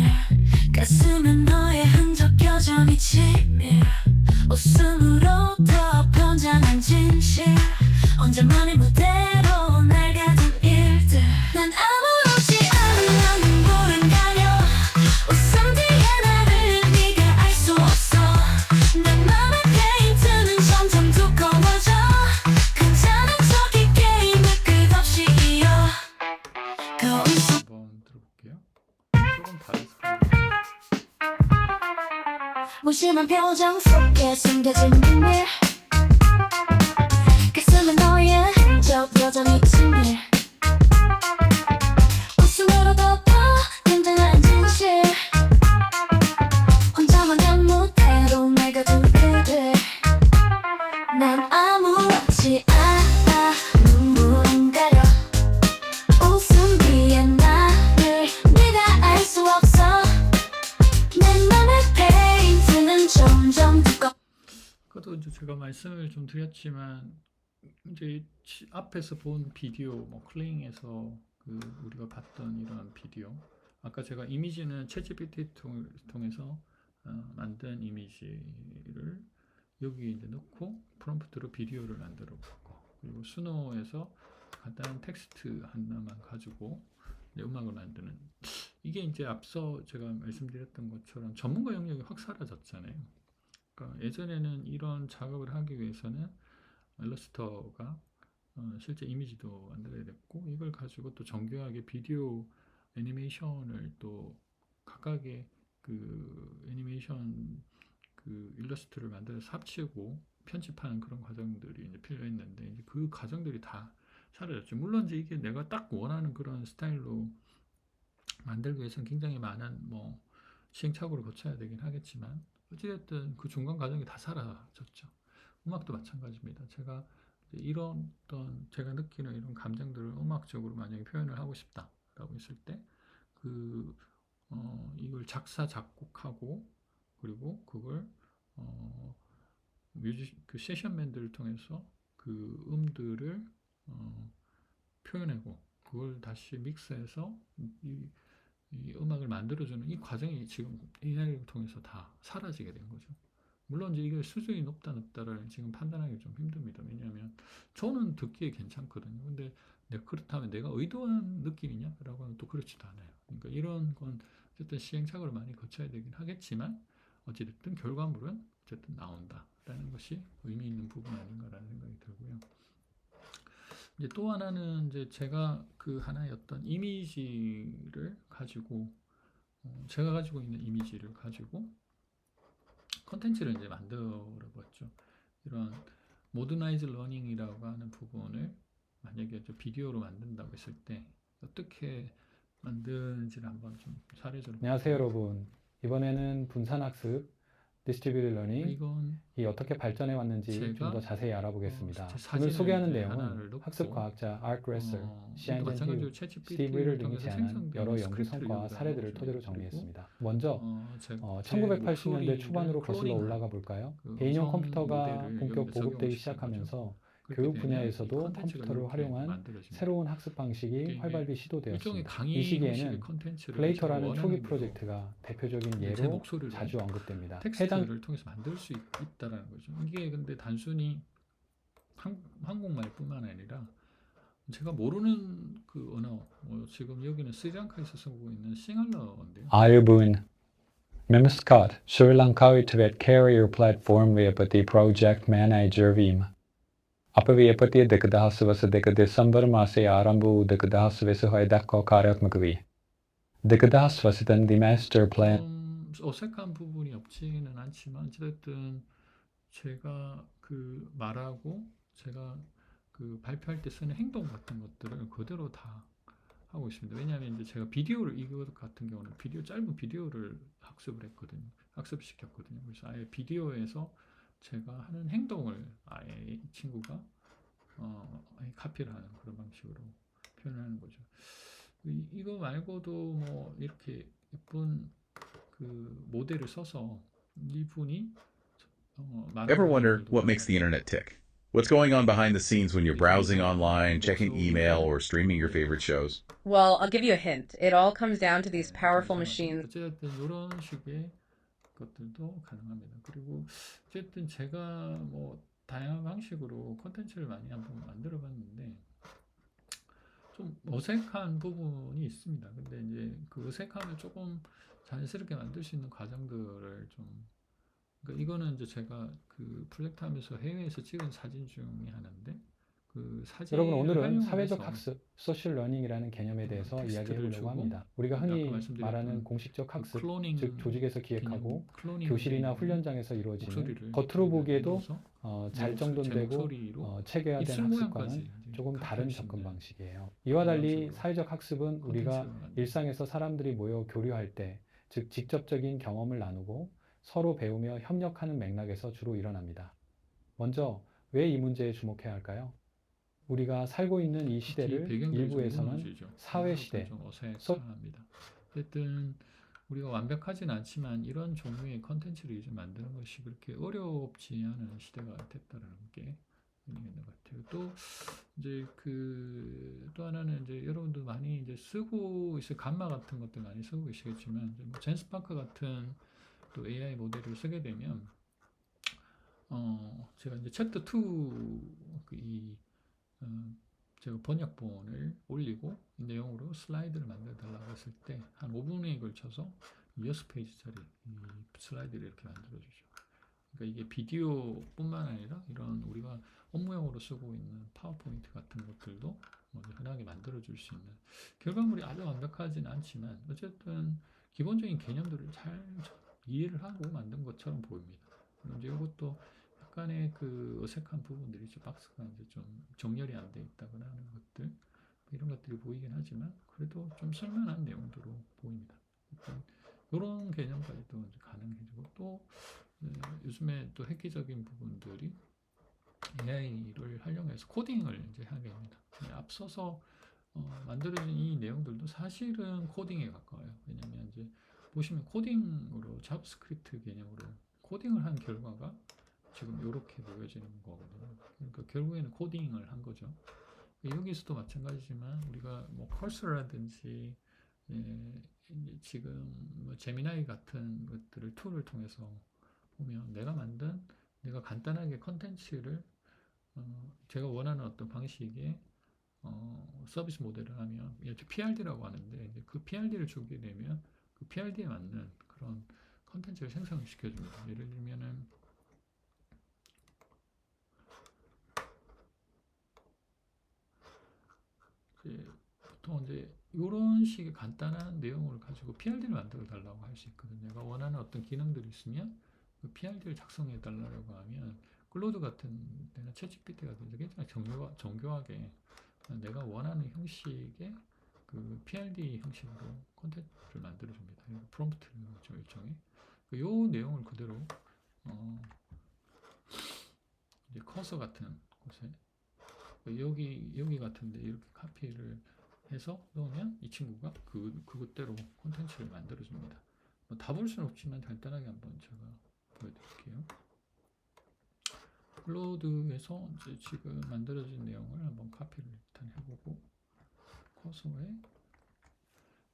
가슴에 너의 흔적 여전히 치밀, 웃음으로 더 편장한 진실, 혼자만의 무대로 날 가둔 일들. 난 아무렇지 않은 눈물은 가려, 웃음 뒤에 나를 네가 알 수 없어. 내 맘의 페인트는 점점 두꺼워져, 괜찮은 척이 게임을 끝없이 이어. 한번 들어볼게요. 조금 다른 스타일. 무심한 표정 속에 숨겨진 비밀, 가슴에 너의 흔적 여전히 치밀, 웃음으로 덮어 굉장한 진실, 혼자만의 무대로 내가 두르듯. 난 아무렇지 않아, 눈물은 가려, 웃음 뒤에 나를 네가 알 수 없어. 내 맘의 페인트는 점점 두껍. 아까도 이제 제가 말씀을 좀 드렸지만, 이제 앞에서 본 비디오, 뭐 클링에서 그 우리가 봤던 이런 비디오, 아까 제가 이미지는 챗GPT 통해서 만든 이미지를 여기 이제 넣고 프롬프트로 비디오를 만들어 보고, 그리고 수노에서 간단한 텍스트 하나만 가지고 음악을 만드는, 이게 이제 앞서 제가 말씀드렸던 것처럼 전문가 영역이 확 사라졌잖아요. 그러니까 예전에는 이런 작업을 하기 위해서는 일러스터가 실제 이미지도 만들어야 됐고, 이걸 가지고 또 정교하게 비디오 애니메이션을 또 각각의 그 애니메이션 그 그 일러스트를 만들어서 합치고 편집하는 그런 과정들이 이제 필요했는데 이제 그 과정들이 다 사라졌죠. 물론 이제 이게 내가 딱 원하는 그런 스타일로 만들기 위해서는 굉장히 많은 뭐 시행착오를 거쳐야 되긴 하겠지만 어찌됐든 그 중간 과정이 다 사라졌죠. 음악도 마찬가지입니다. 제가 이런 어떤 제가 느끼는 이런 감정들을 음악적으로 만약에 표현을 하고 싶다라고 했을 때 그 이걸 작사 작곡하고 그리고 그걸 그 세션맨들을 통해서 그 음들을 표현하고 그걸 다시 믹스해서 이 음악을 만들어주는 이 과정이 지금 AI를 통해서 다 사라지게 된 거죠. 물론 이제 이게 수준이 높다 높다를 지금 판단하기 좀 힘듭니다. 왜냐하면 저는 듣기에 괜찮거든요. 근데 그렇다면 내가 의도한 느낌이냐? 라고 하면 또 그렇지도 않아요. 그러니까 이런 건 어쨌든 시행착오를 많이 거쳐야 되긴 하겠지만 어찌됐든 결과물은 어쨌든 나온다라는 것이 의미 있는 부분 아닌가라는 생각이 들고요. 이제 또 하나는 이제 제가 그 하나의 어떤 이미지를 가지고 제가 가지고 있는 이미지를 가지고 컨텐츠를 이제 만들어 봤죠. 이런 모더나이즈 러닝이라고 하는 부분을 만약에 비디오로 만든다고 했을 때 어떻게 만드는지를 한번 좀 사례적으로 안녕하세요 여러분. 이번에는 분산학습, 디스트리뷰티드 러닝이 이건 어떻게 발전해 왔는지 좀 제가 더 자세히 알아보겠습니다. 제 오늘 사진을 소개하는 이제 내용은 하나를 넣고 학습 과학자 아크 그레서, 이것도 시안젠 휴, 마찬가지로 스티브 챗GPT를 리더 등이 통해서 제안한 생성된 여러 연구 스크립트를 성과와 여기다 사례들을 넣어줘요. 토대로 그리고 정리했습니다. 먼저 제 1980년대 목소리를 초반으로 거슬러 클로닝한 올라가 볼까요? 그 개인용 음성 컴퓨터가 모델을 본격 여기다 적용을 보급되기 시킨 거죠. 시작하면서 그렇게 교육 되면 이 분야에서도 컨텐츠가 컴퓨터를 이렇게 활용한 만들어집니다. 새로운 학습 방식이 이게 활발히 일종의 시도되었습니다. 이 강의 형식의 시기에는 컨텐츠를 제가 플레이터라는 초기 원하는 대로 프로젝트가 대표적인 제 예로 목소리로 자주 언급됩니다. 해당 텍스트를 통해서 만들 수 있다라는 거죠. 이게 근데 단순히 한국말뿐만 아니라 제가 모르는 그 언어, 지금 여기는 스리랑카에서 쓰고 있는 싱할러인데요. Ayubun, Memscott, Sri Lankai Tibet Carrier Platform Vyapati Project Manager Vim. Apaviyapati Dekadahasavasa Dekadisambar Mase Arambu Dekadahasavasa Haidako Karatmakvi. Dekadahasvasitan the Master Plan. 좀 어색한 부분이 없지는 않지만 어쨌든 제가 그 말하고 제가 그 발표할 때 쓰는 행동 같은 것들을 그대로 다 하고 있습니다. 왜냐하면 이제 제가 비디오를 이거 같은 경우는 짧은 비디오를 학습시켰거든요. 그래서 아예 비디오에서 제가 하는 행동을 아예 이 친구가 아예 카피를 하는 그런 방식으로 표현하는 거죠. 이거 말고도 뭐 이렇게 예쁜 그 모델을 써서 이분이 Ever wonder what makes the internet tick? What's going on behind the scenes when you're browsing online, checking email, or streaming your favorite shows? Well, I'll give you a hint. It all comes down to these powerful machines. 어쨌든 이런 식의 것들도 가능합니다. 그리고 어쨌든 제가 뭐 다양한 방식으로 콘텐츠를 많이 한번 만들어 봤는데 좀 어색한 부분이 있습니다. 근데 이제 그 어색함을 조금 자연스럽게 만들 수 있는 과정들을 좀 그러니까 이거는 이제 제가 그 프로젝트 하면서 해외에서 찍은 사진 중에 하나인데 그 사진을 여러분 오늘은 활용을 사회적 해서 학습, 소셜 러닝이라는 개념에 대해서 텍스트를 이야기해 보려고 주고 합니다. 우리가 아까 흔히 말씀드렸던 말하는 공식적 학습, 클로닝 즉 조직에서 기획하고 클로닝 교실이나 기능으로 훈련장에서 이루어지는 목소리를 겉으로 보기에도 넣어서 잘 제 정돈되고 목소리로 체계화된 입술 학습과는 모양까지 이제 조금 다른 카피할 수 접근 있는 방식이에요. 이와 그런 달리 식으로 사회적 학습은 우리가 콘텐츠를 만들어요. 일상에서 사람들이 모여 교류할 때, 즉 직접적인 경험을 나누고 서로 배우며 협력하는 맥락에서 주로 일어납니다. 먼저 왜 이 문제에 주목해야 할까요? 우리가 살고 있는 이 시대를 배경들이 좀 일부에서는 무너지죠. 사회 그래서 시대, 좀 어색합니다. 어쨌든 우리가 완벽하진 않지만 이런 종류의 컨텐츠를 이제 만드는 것이 그렇게 어렵지 않은 시대가 됐다라는 게 있는 것 같아요. 또 이제 또 하나는 이제 여러분들 많이 이제 쓰고 있을 감마 같은 것들 많이 쓰고 계시겠지만 이제 뭐 젠스파크 같은 또 AI 모델을 쓰게 되면 제가 이제 챕터 2 제가 번역본을 올리고 이 내용으로 슬라이드를 만들어 달라고 했을 때 한 5분에 걸쳐서 6페이지짜리 이 슬라이드를 이렇게 만들어 주죠. 그러니까 이게 비디오뿐만 아니라 이런 우리가 업무용으로 쓰고 있는 파워포인트 같은 것들도 흔하게 만들어 줄 수 있는 결과물이 아주 완벽하지는 않지만 어쨌든 기본적인 개념들을 잘 이해를 하고 만든 것처럼 보입니다. 그럼 이제 이것도 약간의 그 어색한 부분들이 있죠. 박스가 이제 좀 정렬이 안 돼 있다거나 하는 것들 이런 것들이 보이긴 하지만 그래도 좀 쓸만한 내용들로 보입니다. 일단 이런 개념까지도 이제 가능해지고 또 요즘에 또 획기적인 부분들이 AI를 활용해서 코딩을 이제 하게 됩니다. 앞서서 만들어진 이 내용들도 사실은 코딩에 가까워요. 왜냐면 이제 보시면 코딩으로 자바스크립트 개념으로 코딩을 한 결과가 지금 이렇게 보여지는 거거든요. 그러니까 결국에는 코딩을 한 거죠. 여기서도 마찬가지지만 우리가 뭐 커서라든지 지금 뭐 제미나이 같은 것들을 툴을 통해서 보면 내가 간단하게 컨텐츠를 제가 원하는 어떤 방식의 서비스 모델을 하면 PRD라고 하는데 이제 그 PRD를 주게 되면 그 PRD에 맞는 그런 컨텐츠를 생성을 시켜줍니다. 예를 들면은 보통 이제 이런 식의 간단한 내용을 가지고 PRD를 만들어 달라고 할 수 있거든요. 내가 원하는 어떤 기능들이 있으면 그 PRD를 작성해 달라고 하면 클로드 같은 데나 챗GPT 같은 데 굉장히 정교하게 내가 원하는 형식의 그 PRD 형식으로 콘텐츠를 만들어 줍니다. 프롬프트를 좀 일종의 요 내용을 그대로 이제 커서 같은 곳에 여기 같은데 이렇게 카피를 해서 넣으면 이 친구가 그것대로 콘텐츠를 만들어 줍니다. 다 볼 수는 없지만 간단하게 한번 제가 보여드릴게요. 클로드에서 이제 지금 만들어진 내용을 한번 카피를 일단 해보고 커서에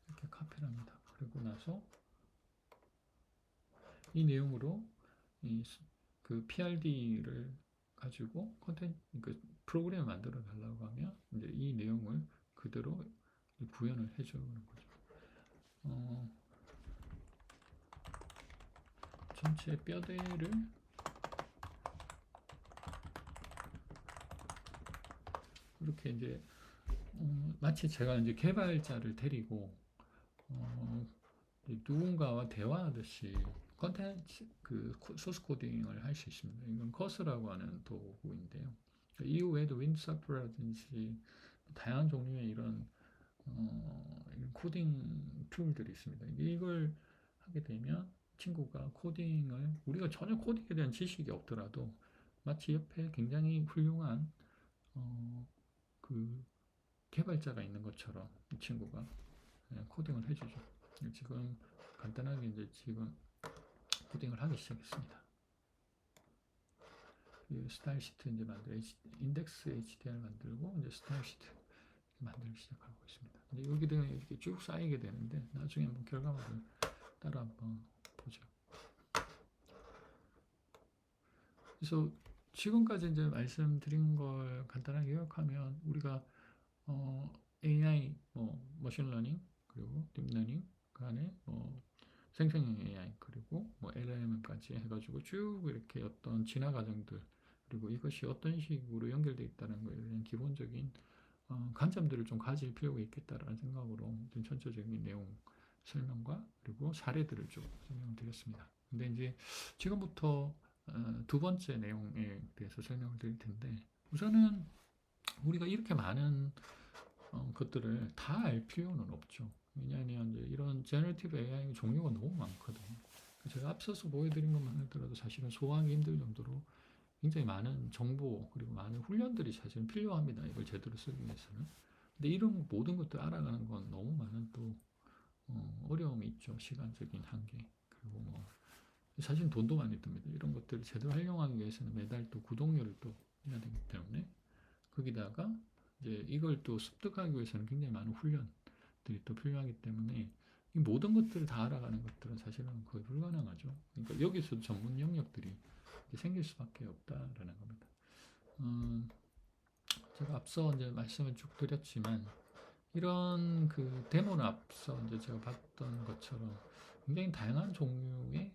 이렇게 카피를 합니다. 그리고 나서 이 내용으로 그 PRD를 가지고 그 프로그램을 만들어 달라고 하면 이제 이 내용을 그대로 구현을 해주는 거죠. 전체 뼈대를 이렇게 이제 마치 제가 이제 개발자를 데리고 누군가와 대화하듯이 컨텐츠 그 소스 코딩을 할 수 있습니다. 이건 커스라고 하는 도구인데요. 이후에도 윈드서프라든지 다양한 종류의 이런 코딩 툴들이 있습니다. 이걸 하게 되면 친구가 코딩을 우리가 전혀 코딩에 대한 지식이 없더라도 마치 옆에 굉장히 훌륭한 그 개발자가 있는 것처럼 이 친구가 코딩을 해주죠. 지금 간단하게 이제 지금 코딩을 하기 시작했습니다. 스타일 시트 이제 인덱스 HTML 만들고 이제 스타일 시트 만들기 시작하고 있습니다. 이제 여기도 이렇게 쭉 쌓이게 되는데 나중에 한번 결과물을 따라 한번 보죠. 그래서 지금까지 이제 말씀드린 걸 간단하게 요약하면 우리가 AI, 머신러닝 그리고 딥러닝 간에 생성형 AI 그리고 LLM까지 해가지고 쭉 이렇게 어떤 진화 과정들 그리고 이것이 어떤 식으로 연결되어 있다는 것에 대한 기본적인 관점들을 좀 가질 필요가 있겠다라는 생각으로 전체적인 내용 설명과 그리고 사례들을 좀 설명드렸습니다. 근데 이제 지금부터 두 번째 내용에 대해서 설명을 드릴 텐데 우선은 우리가 이렇게 많은 것들을 다 알 필요는 없죠. 왜냐하면 이제 이런 제너러티브 AI 종류가 너무 많거든요. 제가 앞서서 보여드린 것만 하더라도 사실은 소화하기 힘들 정도로 굉장히 많은 정보 그리고 많은 훈련들이 사실은 필요합니다. 이걸 제대로 쓰기 위해서는. 근데 이런 모든 것들 알아가는 건 너무 많은 또 어려움이 있죠. 시간적인 한계 그리고 사실 돈도 많이 듭니다. 이런 것들을 제대로 활용하기 위해서는 매달 또 구독료를 또 해야 되기 때문에 거기다가 이제 이걸 또 습득하기 위해서는 굉장히 많은 훈련들이 또 필요하기 때문에 이 모든 것들을 다 알아가는 것들은 사실은 거의 불가능하죠. 그러니까 여기서도 전문 영역들이 생길 수밖에 없다라는 겁니다. 제가 앞서 이제 말씀을 쭉 드렸지만 이런 그 데모는 앞서 이제 제가 봤던 것처럼 굉장히 다양한 종류의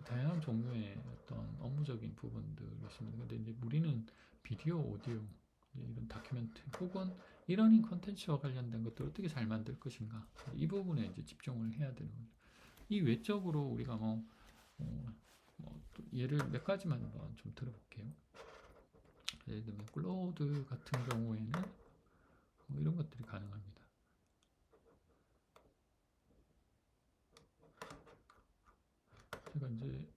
다양한 종류의 어떤 업무적인 부분들이 있습니다. 근데 이제 우리는 비디오, 오디오, 이런 다큐멘터리 혹은 이러닝 콘텐츠와 관련된 것들을 어떻게 잘 만들 것인가 이 부분에 이제 집중을 해야 되는 거죠. 이 외적으로 우리가 또 예를 몇 가지만 한번 좀 들어볼게요. 예를 들면 클로드 같은 경우에는 이런 것들이 가능합니다. 제가 이제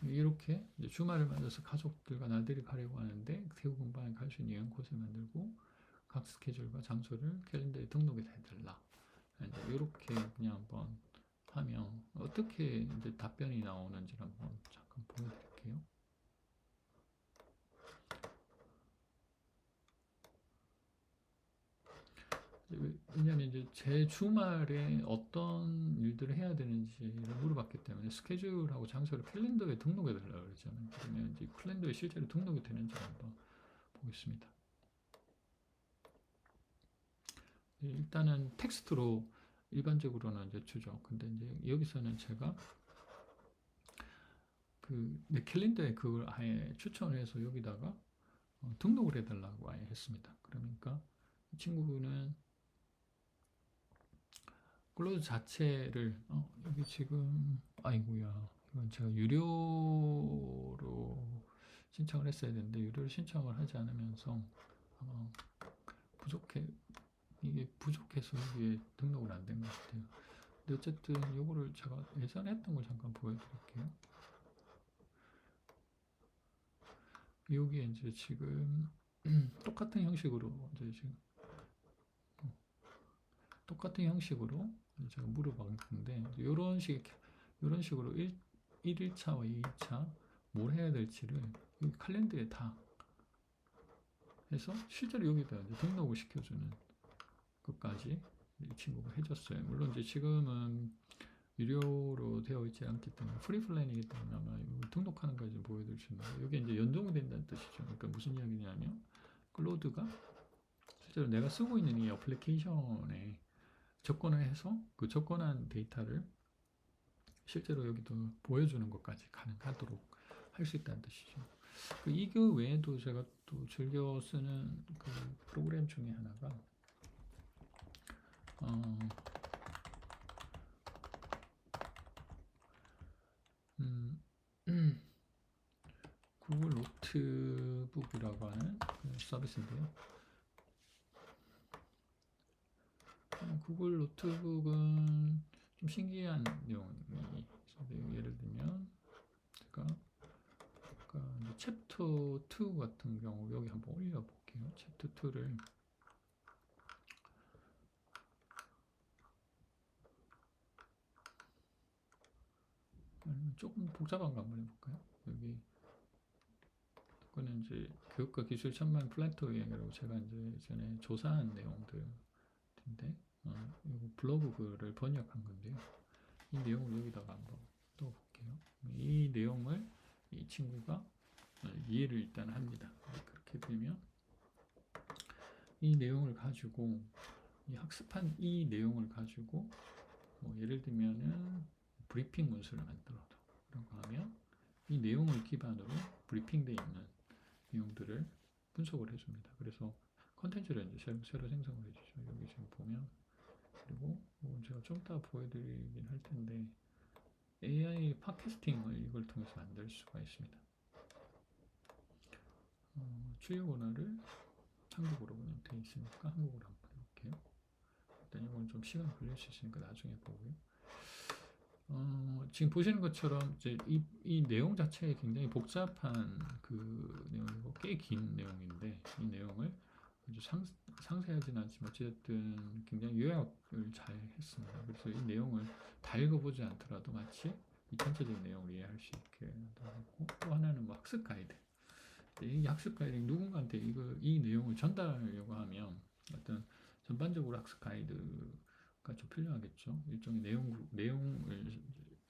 이렇게 이제 주말을 맞아서 가족들과 나들이 가려고 하는데 태국 근방에 갈 수 있는 여행 코스를 만들고 각 스케줄과 장소를 캘린더에 등록해 달라. 이제 이렇게 그냥 한번 하면 어떻게 이제 답변이 나오는지 한번 잠깐 보여드릴게요. 왜냐하면 이제 제 주말에 어떤 일들을 해야 되는지를 물어봤기 때문에 스케줄하고 장소를 캘린더에 등록해 달라고 그랬잖아요. 그러면 이제 캘린더에 실제로 등록이 되는지 한번 보겠습니다. 일단은 텍스트로 일반적으로는 이제 주죠. 근데 이제 여기서는 제가 내 캘린더에 그걸 아예 추천을 해서 여기다가 등록을 해달라고 아예 했습니다. 그러니까 이 친구는 클로즈 자체를 여기 지금 아이고야 이건 제가 유료로 신청을 했어야 되는데 유료로 신청을 하지 않으면서 아마 이게 부족해서 이게 등록을 안 된 것 같아요. 근데 어쨌든 요거를 제가 예전에 했던 걸 잠깐 보여드릴게요. 여기에 이제 지금 똑같은 형식으로 이제 지금 똑같은 형식으로 제가 물어본 건데 이런 식으로 1일차와 2일차 뭘 해야 될지를 여기 칼렌더에 다 해서 실제로 여기다 이제 등록을 시켜주는 것까지 이 친구가 해줬어요. 물론 이제 지금은 유료로 되어 있지 않기 때문에 프리 플랜이기 때문에 아마 등록하는 까지 보여드릴 수 있는데 여기 이제 연동이 된다는 뜻이죠. 그러니까 무슨 이야기냐면 클로드가 실제로 내가 쓰고 있는 이 어플리케이션에 접근을 해서 그 접근한 데이터를 실제로 여기도 보여주는 것까지 가능하도록 할 수 있다는 뜻이죠. 이거 외에도 제가 또 즐겨 쓰는 그 프로그램 중에 하나가 구글 노트북이라고 하는 서비스인데요. 구글 노트북은 좀 신기한 내용이 있어요. 예를 들면 제가 아까 챕터 2 같은 경우 여기 한번 올려볼게요. 챕터 2를 조금 복잡한 거 한번 해볼까요? 여기 그거는 이제 교육과 기술 천만 플래터 여행이라고 제가 이제 전에 조사한 내용들인데 이거 블로그 글을 번역한 건데요. 이 내용을 여기다가 한번 넣어볼게요. 이 내용을 이 친구가 이해를 일단 합니다. 그렇게 되면 이 내용을 가지고 이 학습한 이 내용을 가지고 예를 들면은 브리핑 문서를 만들어라고 하면 이 내용을 기반으로 브리핑되어 있는 내용들을 분석을 해줍니다. 그래서 컨텐츠를 이제 새로 생성을 해주죠. 여기 지금 보면 그리고 제가 좀 이따 보여드리긴 할 텐데 AI 팟캐스팅을 이걸 통해서 만들 수가 있습니다. 출력 언어를 한국어로 그냥 되어 있으니까 한국어로 한번 해볼게요. 일단 이건 좀 시간 걸릴 수 있으니까 나중에 보고요. 지금 보시는 것처럼 이제 이 내용 자체에 굉장히 복잡한 그 내용이고 꽤 긴 내용인데 이 내용을 아주 상세하지는 않지만 어쨌든 굉장히 요약을 잘 했습니다. 그래서 이 내용을 다 읽어보지 않더라도 마치 이 전체적인 내용을 이해할 수 있게 하고 또 하나는 뭐 학습 가이드. 이 학습 가이드 누군가한테 이 내용을 전달하려고 하면 어떤 전반적으로 학습 가이드가 좀 필요하겠죠. 일종의 내용을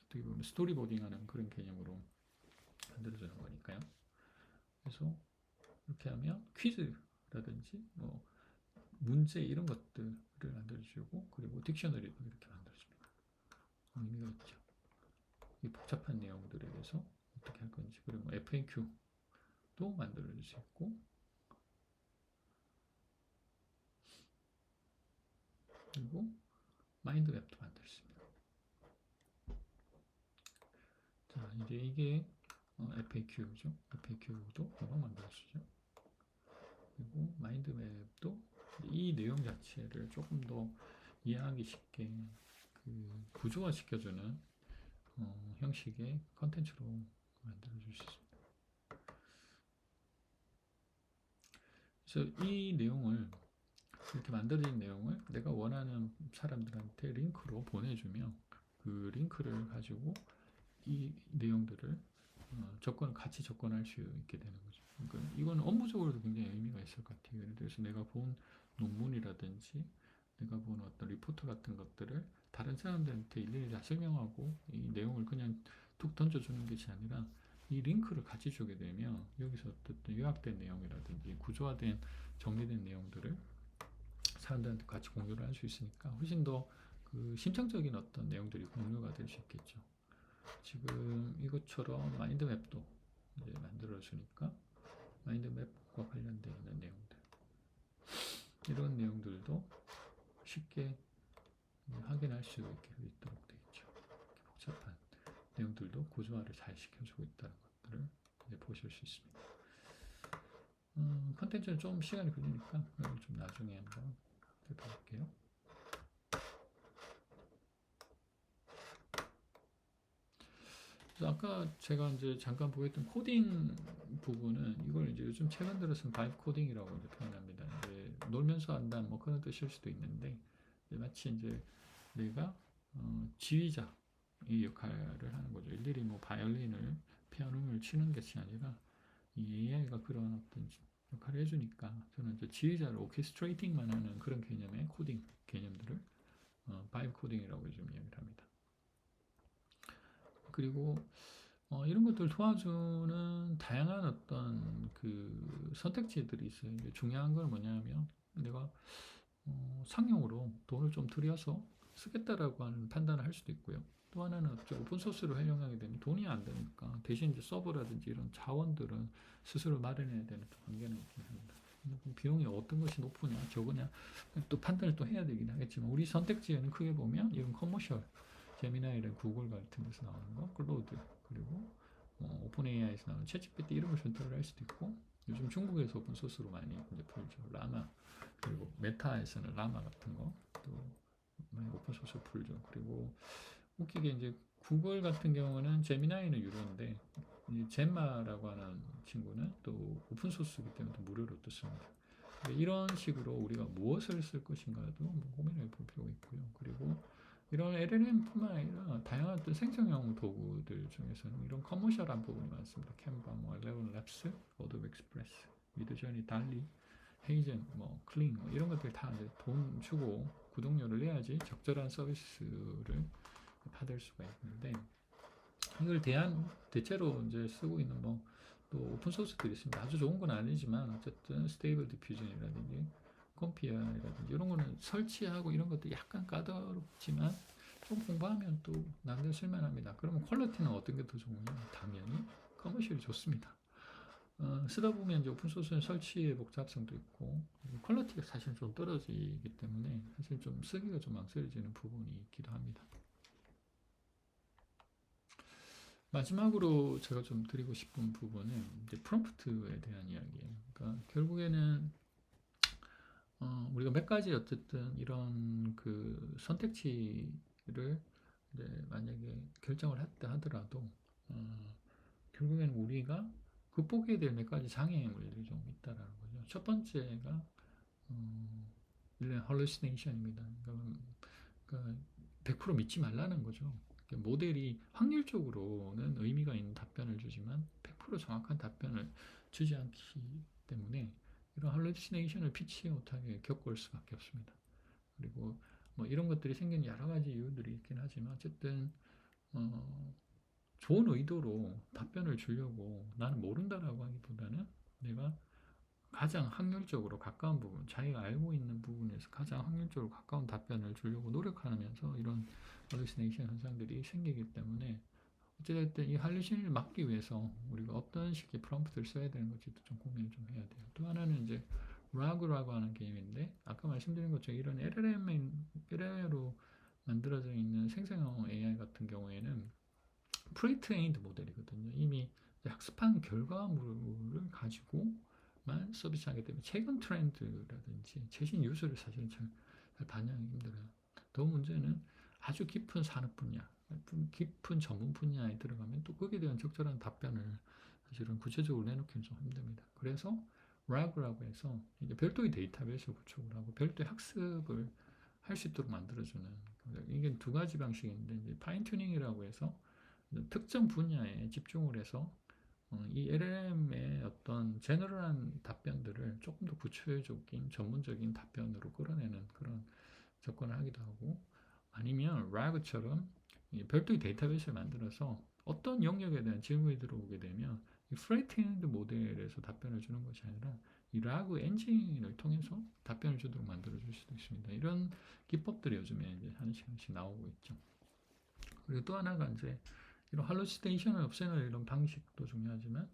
어떻게 보면 스토리보딩하는 그런 개념으로 만들어주는 거니까요. 그래서 이렇게 하면 퀴즈라든지 뭐 문제 이런 것들을 만들어주고 그리고 딕셔너리도 이렇게 만들어줍니다. 의미가 있죠. 이 복잡한 내용들에 대해서 어떻게 할 건지 그리고 FAQ도 만들어줄 수 있고 그리고 마인드맵도 만들었습니다. 자, 이제 이게 FAQ죠. FAQ도 금방 만들었죠. 그리고 마인드맵도 이 내용 자체를 조금 더 이해하기 쉽게 그 구조화 시켜주는 형식의 컨텐츠로 만들어 줄 수 있습니다. 그래서 이 내용을 이렇게 만들어진 내용을 내가 원하는 사람들한테 링크로 보내주면 그 링크를 가지고 이 내용들을 같이 접근할 수 있게 되는 거죠. 그러니까 이건 업무적으로도 굉장히 의미가 있을 것 같아요. 예를 들어서 내가 본 논문이라든지 내가 본 어떤 리포트 같은 것들을 다른 사람들한테 일일이 다 설명하고 이 내용을 그냥 툭 던져주는 것이 아니라 이 링크를 같이 주게 되면 여기서 어떤 요약된 내용이라든지 구조화된 정리된 내용들을 사람들한테 같이 공유를 할 수 있으니까 훨씬 더 그 심층적인 어떤 내용들이 공유가 될 수 있겠죠. 지금 이것처럼 마인드맵도 이제 만들어주니까 마인드맵과 관련되어 있는 내용들 이런 내용들도 쉽게 확인할 수 있게 있도록 되겠죠. 복잡한 내용들도 구조화를 잘 시켜주고 있다는 것들을 이제 보실 수 있습니다. 컨텐츠는 좀 시간이 걸리니까 좀 나중에 한번 해볼게요. 아까 제가 이제 잠깐 보였던 코딩 부분은 이걸 이제 요즘 최근 들어서는 바이브 코딩이라고 이제 표현합니다. 이제 놀면서 한다는 뭐 그런 뜻일 수도 있는데 마치 이제 내가 지휘자의 역할을 하는 거죠. 일일이 뭐 바이올린을 피아노를 치는 것이 아니라 이 AI가 그런 어떤 역할을 해주니까 저는 이제 지휘자를 오케스트레이팅만 하는 그런 개념의 코딩 개념들을 바이브 코딩이라고 좀 이야기를 합니다. 그리고 이런 것들 도와주는 다양한 어떤 그 선택지들이 있어요. 이제 중요한 건 뭐냐면 내가 상용으로 돈을 좀 들여서 쓰겠다라고 하는 판단을 할 수도 있고요. 또 하나는 오픈소스를 활용하게 되면 돈이 안 되니까 대신 이제 서버라든지 이런 자원들은 스스로 마련해야 되는 또 관계는 있긴 합니다. 비용이 어떤 것이 높으냐 적으냐 또 판단을 또 해야 되긴 하겠지만 우리 선택지에는 크게 보면 이런 커머셜 제미나이랑 구글 같은 데서 나오는 거, 클로우드, 그리고 오픈 AI에서 나오는 챗GPT 이런 걸 선택을 할 수도 있고 요즘 중국에서 오픈 소스로 많이 이제 풀죠. 라마, 그리고 메타에서는 라마 같은 거 또 많이 오픈 소스 풀죠. 그리고 웃기게 이제 구글 같은 경우는 제미나이는 유료인데 이제 젠마라고 하는 친구는 또 오픈 소스이기 때문에 또 무료로 또 씁니다. 이런 식으로 우리가 무엇을 쓸 것인가도 고민해 볼 필요가 있고요. 그리고 이런 LLM뿐만 아니라 다양한 또 생성형 도구들 중에서는 이런 커머셜한 부분이 많습니다. 캔바, 뭐 레븐 랩스, 어도비 익스프레스, 미드저니, 달리, 헤이젠, 뭐 클링 이런 것들 다 이제 돈 주고 구독료를 내야지 적절한 서비스를 받을 수가 있는데 이걸 대체로 이제 쓰고 있는 뭐 또 오픈 소스들이 있습니다. 아주 좋은 건 아니지만 어쨌든 스테이블 디퓨전이라든지 컴피어라든지 이런 거는 설치하고 이런 것도 약간 까다롭지만 좀 공부하면 또 나름대로 쓸만합니다. 그러면 퀄리티는 어떤 게 더 좋으냐? 당연히 커머셜이 좋습니다. 쓰다 보면 이제 오픈소스는 설치의 복잡성도 있고 퀄리티가 사실 좀 떨어지기 때문에 사실 좀 쓰기가 좀 망설여지는 부분이 있기도 합니다. 마지막으로 제가 좀 드리고 싶은 부분은 이제 프롬프트에 대한 이야기예요. 그러니까 결국에는 우리가 몇 가지 어쨌든 이런 그 선택지를 이제 만약에 결정을 했다 하더라도 결국에는 우리가 극복해야 될 몇 가지 장애물들이 좀 있다라는 거죠. 첫 번째가 hallucination입니다. 그러니까 100% 믿지 말라는 거죠. 모델이 확률적으로는 의미가 있는 답변을 주지만 100% 정확한 답변을 주지 않기 때문에 이런 할루시네이션을 피치 못하게 겪을 수밖에 없습니다. 그리고 뭐 이런 것들이 생기는 여러 가지 이유들이 있긴 하지만 어쨌든 좋은 의도로 답변을 주려고 나는 모른다라고 하기보다는 내가 가장 확률적으로 가까운 부분, 자기가 알고 있는 부분에서 가장 확률적으로 가까운 답변을 주려고 노력하면서 이런 할루시네이션 현상들이 생기기 때문에 어쨌든 이 할루시네이션을 막기 위해서 우리가 어떤 식의 프롬프트를 써야 되는 건지도 좀 고민을 좀 해야 돼요. 또 하나는 이제 RAG라고 하는 게임인데 아까 말씀드린 것처럼 이런 LLM에 LLM으로 만들어져 있는 생성형 AI 같은 경우에는 프리트레인드 모델이거든요. 이미 학습한 결과물을 가지고만 서비스하기 때문에 최근 트렌드라든지 최신 뉴스를 사실은 잘 반영하기 힘들어요. 더 문제는 아주 깊은 산업 분야, 깊은 전문 분야에 들어가면 또 거기에 대한 적절한 답변을 사실은 구체적으로 내놓기는 좀 힘듭니다. 그래서 RAG라고 해서 이제 별도의 데이터베이스 구축을 하고 별도의 학습을 할 수 있도록 만들어주는, 이게 두 가지 방식인데, 이제 파인 튜닝이라고 해서 특정 분야에 집중을 해서 이 LLM의 어떤 제너럴한 답변들을 조금 더 구체적인 전문적인 답변으로 끌어내는 그런 접근을 하기도 하고, 아니면 RAG처럼 별도의 데이터베이스를 만들어서 어떤 영역에 대한 질문이 들어오게 되면 이 프레이트레인드 모델에서 답변을 주는 것이 아니라 이 RAG 엔진을 통해서 답변을 주도록 만들어 줄 수도 있습니다. 이런 기법들이 요즘에 이제 하나씩 나오고 있죠. 그리고 또 하나가 이제 이런 할루시네이션을 없애는 이런 방식도 중요하지만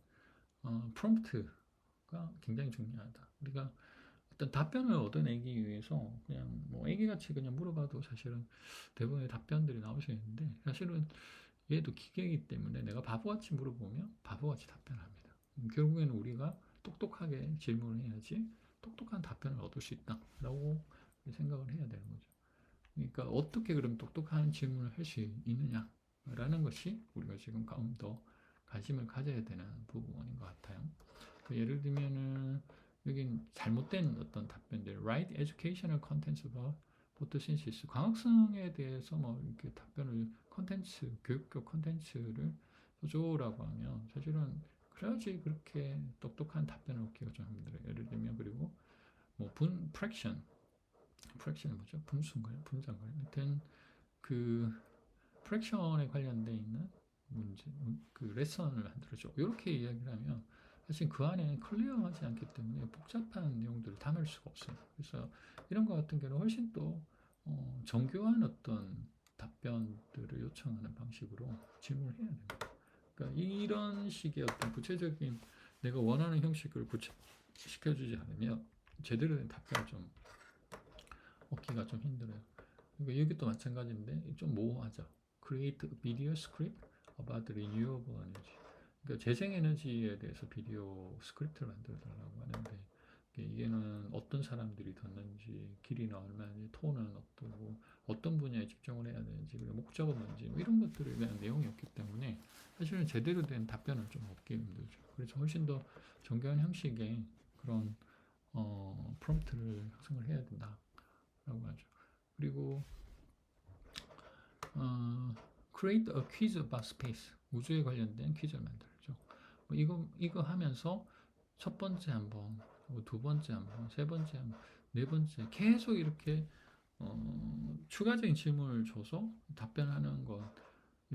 프롬프트가 굉장히 중요하다. 우리가 어떤 답변을 얻어내기 위해서 그냥 뭐 애기같이 그냥 물어봐도 사실은 대부분의 답변들이 나올 수 있는데, 사실은 얘도 기계이기 때문에 내가 바보같이 물어보면 바보같이 답변합니다. 결국에는 우리가 똑똑하게 질문을 해야지 똑똑한 답변을 얻을 수 있다라고 생각을 해야 되는 거죠. 그러니까 어떻게 그럼 똑똑한 질문을 할 수 있느냐라는 것이 우리가 지금 더 관심을 가져야 되는 부분인 것 같아요. 예를 들면은 여긴 잘못된 어떤 답변들, right educational contents about photosynthesis, 광학성에 대해서 뭐 이렇게 답변을 컨텐츠, 교육적 컨텐츠를 써줘라고 하면 사실은 그래야지 그렇게 똑똑한 답변을 얻기가 좀 힘들어요. 예를 들면, 그리고 뭐 프랙션이 뭐죠? 분수인가요? 분자인가요? 하여튼 그 프랙션에 관련돼 있는 문제, 그 레슨을 만들어줘. 이렇게 이야기를 하면 사실 그 안에 클리어하지 않기 때문에 복잡한 내용들을 담을 수가 없어요. 그래서 이런 것 같은 경우는 훨씬 더 정교한 어떤 답변들을 요청하는 방식으로 질문을 해야 됩니다. 그러니까 이런 식의 어떤 구체적인 내가 원하는 형식을 구체시켜주지 않으면 제대로 된 답변을 좀 얻기가 좀 힘들어요. 그러니까 여기도 마찬가지인데 좀 모호하죠. Create a video script about renewable energy. 그러니까 재생에너지에 대해서 비디오 스크립트를 만들어 달라고 하는데, 이게는 어떤 사람들이 듣는지, 길이는 얼마인지, 톤은 어떠고, 어떤 분야에 집중을 해야 되는지, 그리고 목적은 뭔지, 뭐 이런 것들에 대한 내용이 없기 때문에 사실은 제대로 된 답변을 좀 얻기 힘들죠. 그래서 훨씬 더 정교한 형식의 그런 프롬프트를 학습을 해야 된다라고 하죠. 그리고 create a quiz about space, 우주에 관련된 퀴즈를 만들죠. 이거 하면서 첫 번째 한 번, 두 번째 한 번, 세 번째 한 번, 네 번째 계속 이렇게 추가적인 질문을 줘서 답변하는 건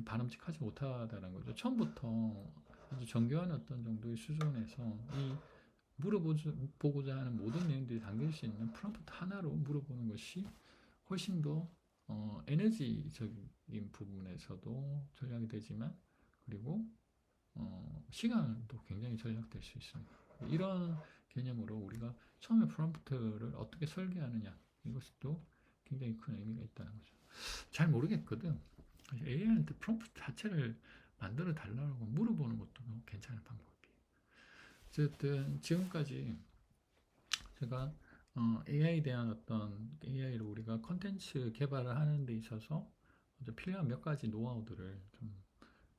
바람직하지 못하다는 거죠. 처음부터 아주 정교한 어떤 정도의 수준에서 이 물어보고자 하는 모든 내용들이 담길 수 있는 프롬프트 하나로 물어보는 것이 훨씬 더 에너지적인 부분에서도 절약이 되지만, 그리고 시간도 굉장히 절약될 수 있습니다. 이런 개념으로 우리가 처음에 프롬프트를 어떻게 설계하느냐, 이것도 굉장히 큰 의미가 있다는 거죠. 잘 모르겠거든. AI한테 프롬프트 자체를 만들어 달라고 물어보는 것도 괜찮은 방법이에요. 어쨌든 지금까지 제가 AI에 대한 어떤 AI로 우리가 컨텐츠 개발을 하는 데 있어서 필요한 몇 가지 노하우들을 좀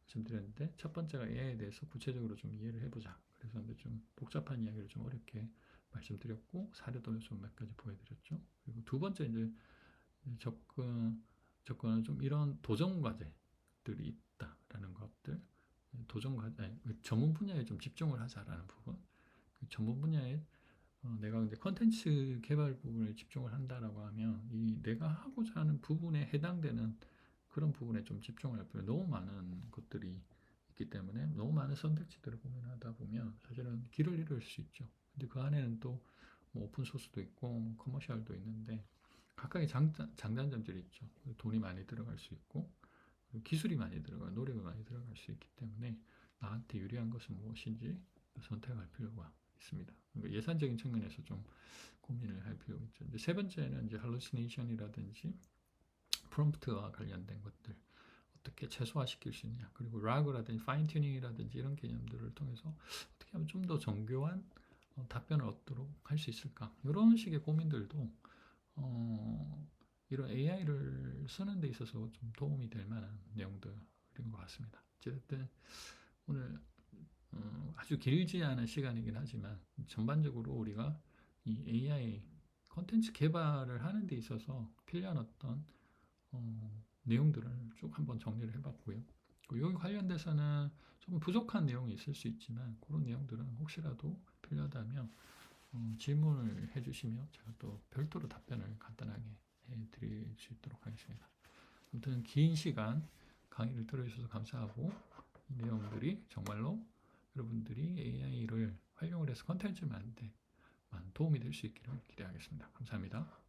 말씀드렸는데, 첫 번째가 AI에 대해서 구체적으로 좀 이해를 해보자. 그래서 근데 좀 복잡한 이야기를 좀 어렵게 말씀드렸고, 사례도 좀 몇 가지 보여드렸죠. 그리고 두 번째 이제 접근은 좀 이런 도전 과제들이 있다라는 것들, 전문 분야에 좀 집중을 하자라는 부분, 그 전문 분야에 내가 이제 컨텐츠 개발 부분에 집중을 한다라고 하면 이 내가 하고자 하는 부분에 해당되는 그런 부분에 좀 집중을 할 필요, 너무 많은 것들이 있기 때문에 너무 많은 선택지들을 고민하다 보면 사실은 길을 잃을 수 있죠. 근데 그 안에는 또 뭐 오픈 소스도 있고 뭐 커머셜도 있는데 각각의 장단점들이 있죠. 돈이 많이 들어갈 수 있고, 기술이 많이 들어가고 노력이 많이 들어갈 수 있기 때문에 나한테 유리한 것은 무엇인지 선택할 필요가 있습니다. 그러니까 예산적인 측면에서 좀 고민을 할 필요가 있죠. 이제 세 번째는 이제 할루시네이션이라든지 프롬프트와 관련된 것들 어떻게 최소화시킬 수 있냐, 그리고 라그라든지 파인 튜닝이라든지 이런 개념들을 통해서 어떻게 하면 좀 더 정교한 답변을 얻도록 할 수 있을까, 이런 식의 고민들도 이런 AI를 쓰는 데 있어서 좀 도움이 될 만한 내용들인 것 같습니다. 어쨌든 오늘 아주 길지 않은 시간이긴 하지만 전반적으로 우리가 이 AI 컨텐츠 개발을 하는 데 있어서 필요한 어떤 내용들을 쭉 한번 정리를 해봤고요. 여기 관련돼서는 좀 부족한 내용이 있을 수 있지만 그런 내용들은 혹시라도 필요하다면 질문을 해주시면 제가 또 별도로 답변을 간단하게 해드릴 수 있도록 하겠습니다. 아무튼 긴 시간 강의를 들어주셔서 감사하고, 이 내용들이 정말로 여러분들이 AI를 활용을 해서 컨텐츠 만드는 데 도움이 될 수 있기를 기대하겠습니다. 감사합니다.